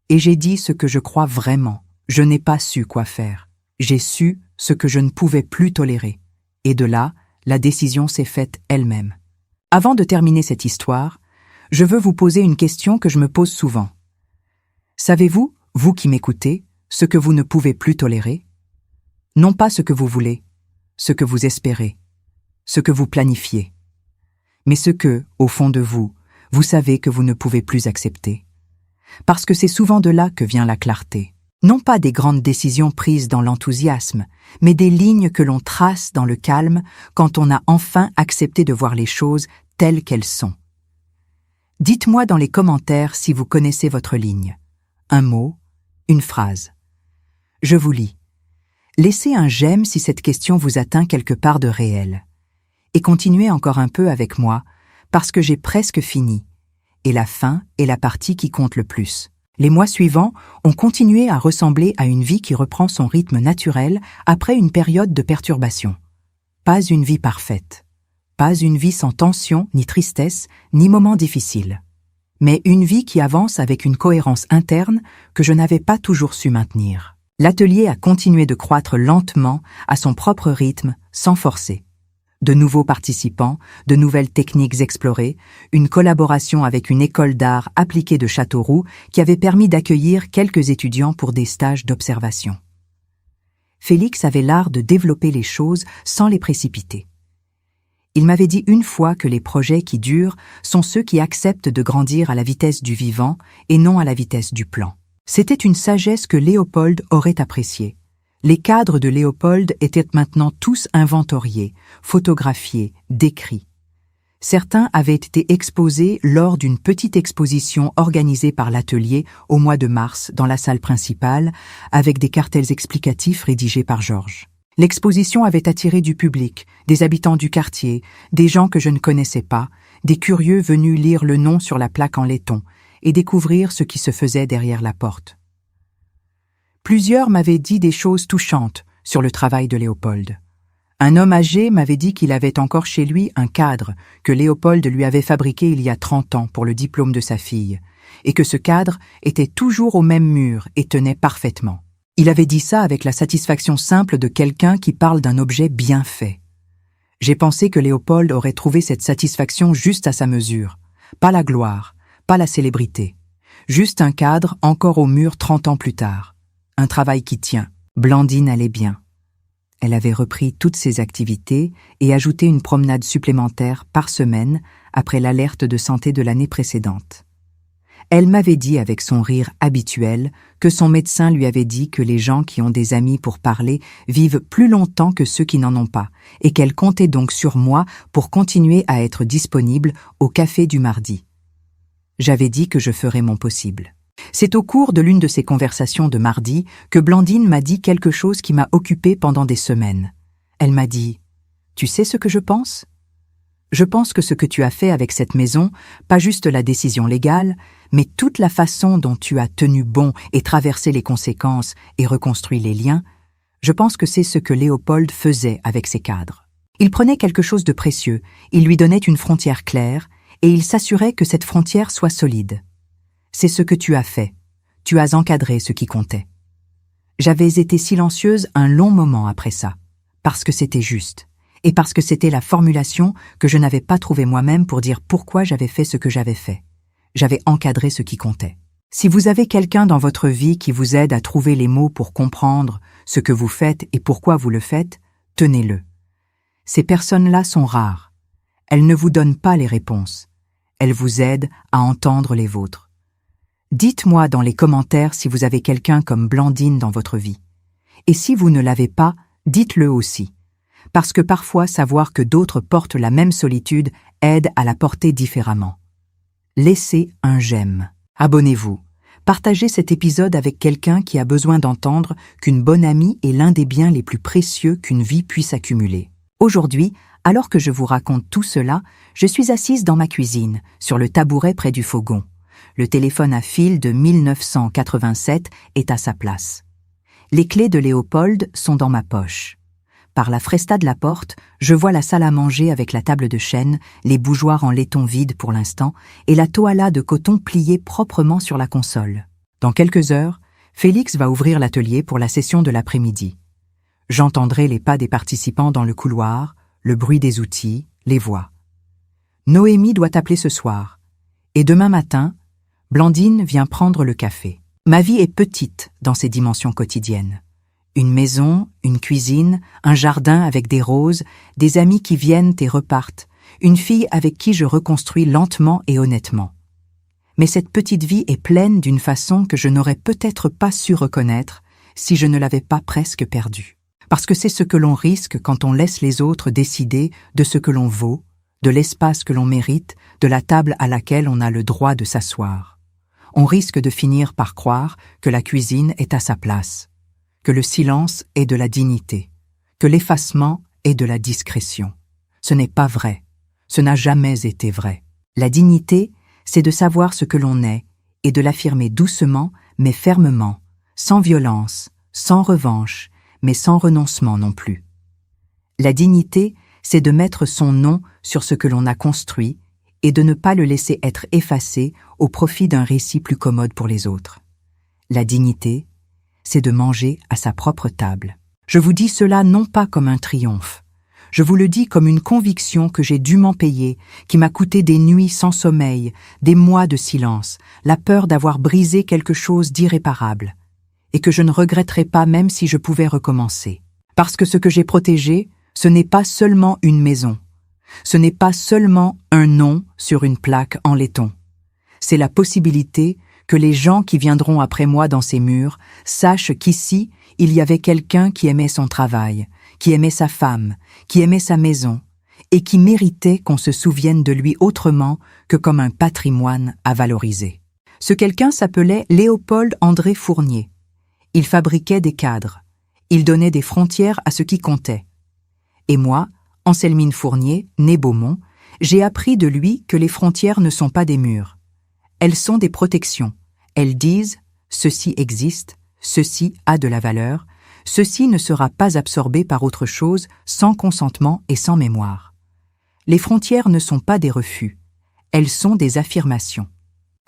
Et j'ai dit ce que je crois vraiment. Je n'ai pas su quoi faire. J'ai su ce que je ne pouvais plus tolérer. Et de là, la décision s'est faite elle-même. Avant de terminer cette histoire, je veux vous poser une question que je me pose souvent. Savez-vous, vous qui m'écoutez, ce que vous ne pouvez plus tolérer? Non pas ce que vous voulez, ce que vous espérez, ce que vous planifiez, mais ce que, au fond de vous, vous savez que vous ne pouvez plus accepter. Parce que c'est souvent de là que vient la clarté. Non pas des grandes décisions prises dans l'enthousiasme, mais des lignes que l'on trace dans le calme quand on a enfin accepté de voir les choses telles qu'elles sont. Dites-moi dans les commentaires si vous connaissez votre ligne. Un mot, une phrase. Je vous lis. Laissez un j'aime si cette question vous atteint quelque part de réel. Et continuez encore un peu avec moi, parce que j'ai presque fini. et la fin est la partie qui compte le plus. Les mois suivants ont continué à ressembler à une vie qui reprend son rythme naturel après une période de perturbation. Pas une vie parfaite. Pas une vie sans tension, ni tristesse, ni moments difficiles. Mais une vie qui avance avec une cohérence interne que je n'avais pas toujours su maintenir. L'atelier a continué de croître lentement, à son propre rythme, sans forcer. De nouveaux participants, de nouvelles techniques explorées, une collaboration avec une école d'art appliquée de Châteauroux qui avait permis d'accueillir quelques étudiants pour des stages d'observation. Félix avait l'art de développer les choses sans les précipiter. Il m'avait dit une fois que les projets qui durent sont ceux qui acceptent de grandir à la vitesse du vivant et non à la vitesse du plan. C'était une sagesse que Léopold aurait appréciée. Les cadres de Léopold étaient maintenant tous inventoriés, photographiés, décrits. Certains avaient été exposés lors d'une petite exposition organisée par l'atelier au mois de mars dans la salle principale, avec des cartels explicatifs rédigés par Georges. L'exposition avait attiré du public, des habitants du quartier, des gens que je ne connaissais pas, des curieux venus lire le nom sur la plaque en laiton et découvrir ce qui se faisait derrière la porte. Plusieurs m'avaient dit des choses touchantes sur le travail de Léopold. Un homme âgé m'avait dit qu'il avait encore chez lui un cadre que Léopold lui avait fabriqué il y a 30 ans pour le diplôme de sa fille, et que ce cadre était toujours au même mur et tenait parfaitement. Il avait dit ça avec la satisfaction simple de quelqu'un qui parle d'un objet bien fait. J'ai pensé que Léopold aurait trouvé cette satisfaction juste à sa mesure, pas la gloire, pas la célébrité, juste un cadre encore au mur 30 ans plus tard. Un travail qui tient. Blandine allait bien. Elle avait repris toutes ses activités et ajouté une promenade supplémentaire par semaine après l'alerte de santé de l'année précédente. Elle m'avait dit avec son rire habituel que son médecin lui avait dit que les gens qui ont des amis pour parler vivent plus longtemps que ceux qui n'en ont pas et qu'elle comptait donc sur moi pour continuer à être disponible au café du mardi. J'avais dit que je ferais mon possible. C'est au cours de l'une de ces conversations de mardi que Blandine m'a dit quelque chose qui m'a occupée pendant des semaines. Elle m'a dit « Tu sais ce que je pense ? Je pense que ce que tu as fait avec cette maison, pas juste la décision légale, mais toute la façon dont tu as tenu bon et traversé les conséquences et reconstruit les liens, je pense que c'est ce que Léopold faisait avec ses cadres. Il prenait quelque chose de précieux, il lui donnait une frontière claire et il s'assurait que cette frontière soit solide. C'est ce que tu as fait. Tu as encadré ce qui comptait. J'avais été silencieuse un long moment après ça, parce que c'était juste, et parce que c'était la formulation que je n'avais pas trouvée moi-même pour dire pourquoi j'avais fait ce que j'avais fait. J'avais encadré ce qui comptait. Si vous avez quelqu'un dans votre vie qui vous aide à trouver les mots pour comprendre ce que vous faites et pourquoi vous le faites, tenez-le. Ces personnes-là sont rares. Elles ne vous donnent pas les réponses. Elles vous aident à entendre les vôtres. Dites-moi dans les commentaires si vous avez quelqu'un comme Blandine dans votre vie. Et si vous ne l'avez pas, dites-le aussi. Parce que parfois savoir que d'autres portent la même solitude aide à la porter différemment. Laissez un j'aime. Abonnez-vous. Partagez cet épisode avec quelqu'un qui a besoin d'entendre qu'une bonne amie est l'un des biens les plus précieux qu'une vie puisse accumuler. Aujourd'hui, alors que je vous raconte tout cela, je suis assise dans ma cuisine, sur le tabouret près du fourgon. Le téléphone à fil de 1987 est à sa place. Les clés de Léopold sont dans ma poche. Par la fresta de la porte, je vois la salle à manger avec la table de chêne, les bougeoirs en laiton vides pour l'instant, et la toala de coton pliée proprement sur la console. Dans quelques heures, Félix va ouvrir l'atelier pour la session de l'après-midi. J'entendrai les pas des participants dans le couloir, le bruit des outils, les voix. Noémie doit appeler ce soir. Et demain matin, Blandine vient prendre le café. Ma vie est petite dans ses dimensions quotidiennes. Une maison, une cuisine, un jardin avec des roses, des amis qui viennent et repartent, une fille avec qui je reconstruis lentement et honnêtement. Mais cette petite vie est pleine d'une façon que je n'aurais peut-être pas su reconnaître si je ne l'avais pas presque perdue. Parce que c'est ce que l'on risque quand on laisse les autres décider de ce que l'on vaut, de l'espace que l'on mérite, de la table à laquelle on a le droit de s'asseoir. On risque de finir par croire que la cuisine est à sa place, que le silence est de la dignité, que l'effacement est de la discrétion. Ce n'est pas vrai. Ce n'a jamais été vrai. La dignité, c'est de savoir ce que l'on est et de l'affirmer doucement mais fermement, sans violence, sans revanche, mais sans renoncement non plus. La dignité, c'est de mettre son nom sur ce que l'on a construit et de ne pas le laisser être effacé au profit d'un récit plus commode pour les autres. La dignité, c'est de manger à sa propre table. Je vous dis cela non pas comme un triomphe. Je vous le dis comme une conviction que j'ai dûment payée, qui m'a coûté des nuits sans sommeil, des mois de silence, la peur d'avoir brisé quelque chose d'irréparable, et que je ne regretterai pas même si je pouvais recommencer. Parce que ce que j'ai protégé, ce n'est pas seulement une maison, ce n'est pas seulement un nom sur une plaque en laiton. C'est la possibilité que les gens qui viendront après moi dans ces murs sachent qu'ici, il y avait quelqu'un qui aimait son travail, qui aimait sa femme, qui aimait sa maison, et qui méritait qu'on se souvienne de lui autrement que comme un patrimoine à valoriser. Ce quelqu'un s'appelait Léopold André Fournier. Il fabriquait des cadres. Il donnait des frontières à ce qui comptait. Et moi, Anselmine Fournier, née Beaumont, j'ai appris de lui que les frontières ne sont pas des murs. Elles sont des protections. Elles disent « ceci existe, ceci a de la valeur, ceci ne sera pas absorbé par autre chose sans consentement et sans mémoire. » Les frontières ne sont pas des refus, elles sont des affirmations.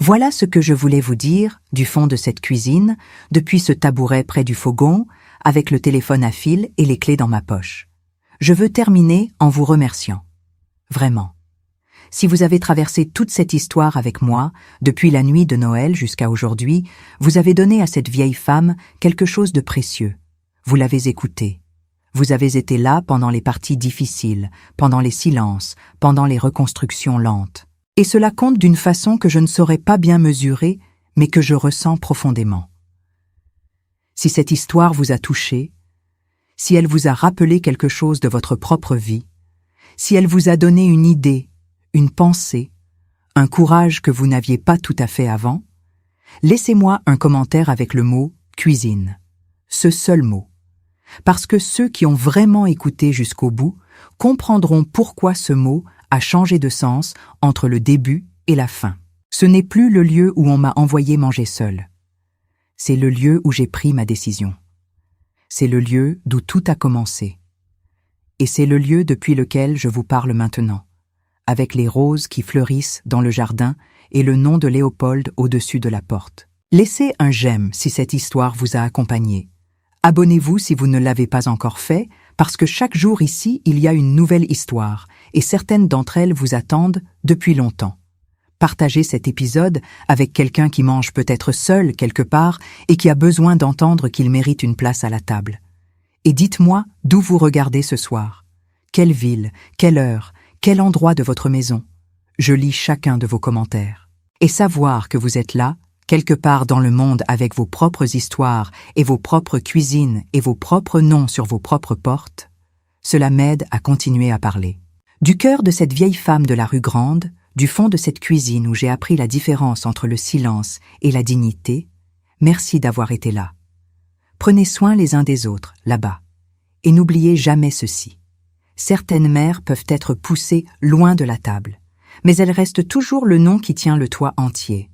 Voilà ce que je voulais vous dire du fond de cette cuisine, depuis ce tabouret près du fourgon, avec le téléphone à fil et les clés dans ma poche. Je veux terminer en vous remerciant. Vraiment. Si vous avez traversé toute cette histoire avec moi, depuis la nuit de Noël jusqu'à aujourd'hui, vous avez donné à cette vieille femme quelque chose de précieux. Vous l'avez écoutée. Vous avez été là pendant les parties difficiles, pendant les silences, pendant les reconstructions lentes. Et cela compte d'une façon que je ne saurais pas bien mesurer, mais que je ressens profondément. Si cette histoire vous a touché, si elle vous a rappelé quelque chose de votre propre vie, si elle vous a donné une idée, une pensée, un courage que vous n'aviez pas tout à fait avant, laissez-moi un commentaire avec le mot « cuisine », ce seul mot. Parce que ceux qui ont vraiment écouté jusqu'au bout comprendront pourquoi ce mot a changé de sens entre le début et la fin. Ce n'est plus le lieu où on m'a envoyé manger seul. C'est le lieu où j'ai pris ma décision. C'est le lieu d'où tout a commencé. Et c'est le lieu depuis lequel je vous parle maintenant, avec les roses qui fleurissent dans le jardin et le nom de Léopold au-dessus de la porte. Laissez un j'aime si cette histoire vous a accompagné. Abonnez-vous si vous ne l'avez pas encore fait, parce que chaque jour ici, il y a une nouvelle histoire, et certaines d'entre elles vous attendent depuis longtemps. Partagez cet épisode avec quelqu'un qui mange peut-être seul quelque part et qui a besoin d'entendre qu'il mérite une place à la table. Et dites-moi d'où vous regardez ce soir. Quelle ville, quelle heure, quel endroit de votre maison. Je lis chacun de vos commentaires. Et savoir que vous êtes là, quelque part dans le monde avec vos propres histoires et vos propres cuisines et vos propres noms sur vos propres portes, cela m'aide à continuer à parler. Du cœur de cette vieille femme de la rue Grande, du fond de cette cuisine où j'ai appris la différence entre le silence et la dignité, merci d'avoir été là. Prenez soin les uns des autres, là-bas. Et n'oubliez jamais ceci. Certaines mères peuvent être poussées loin de la table, mais elles restent toujours le nom qui tient le toit entier.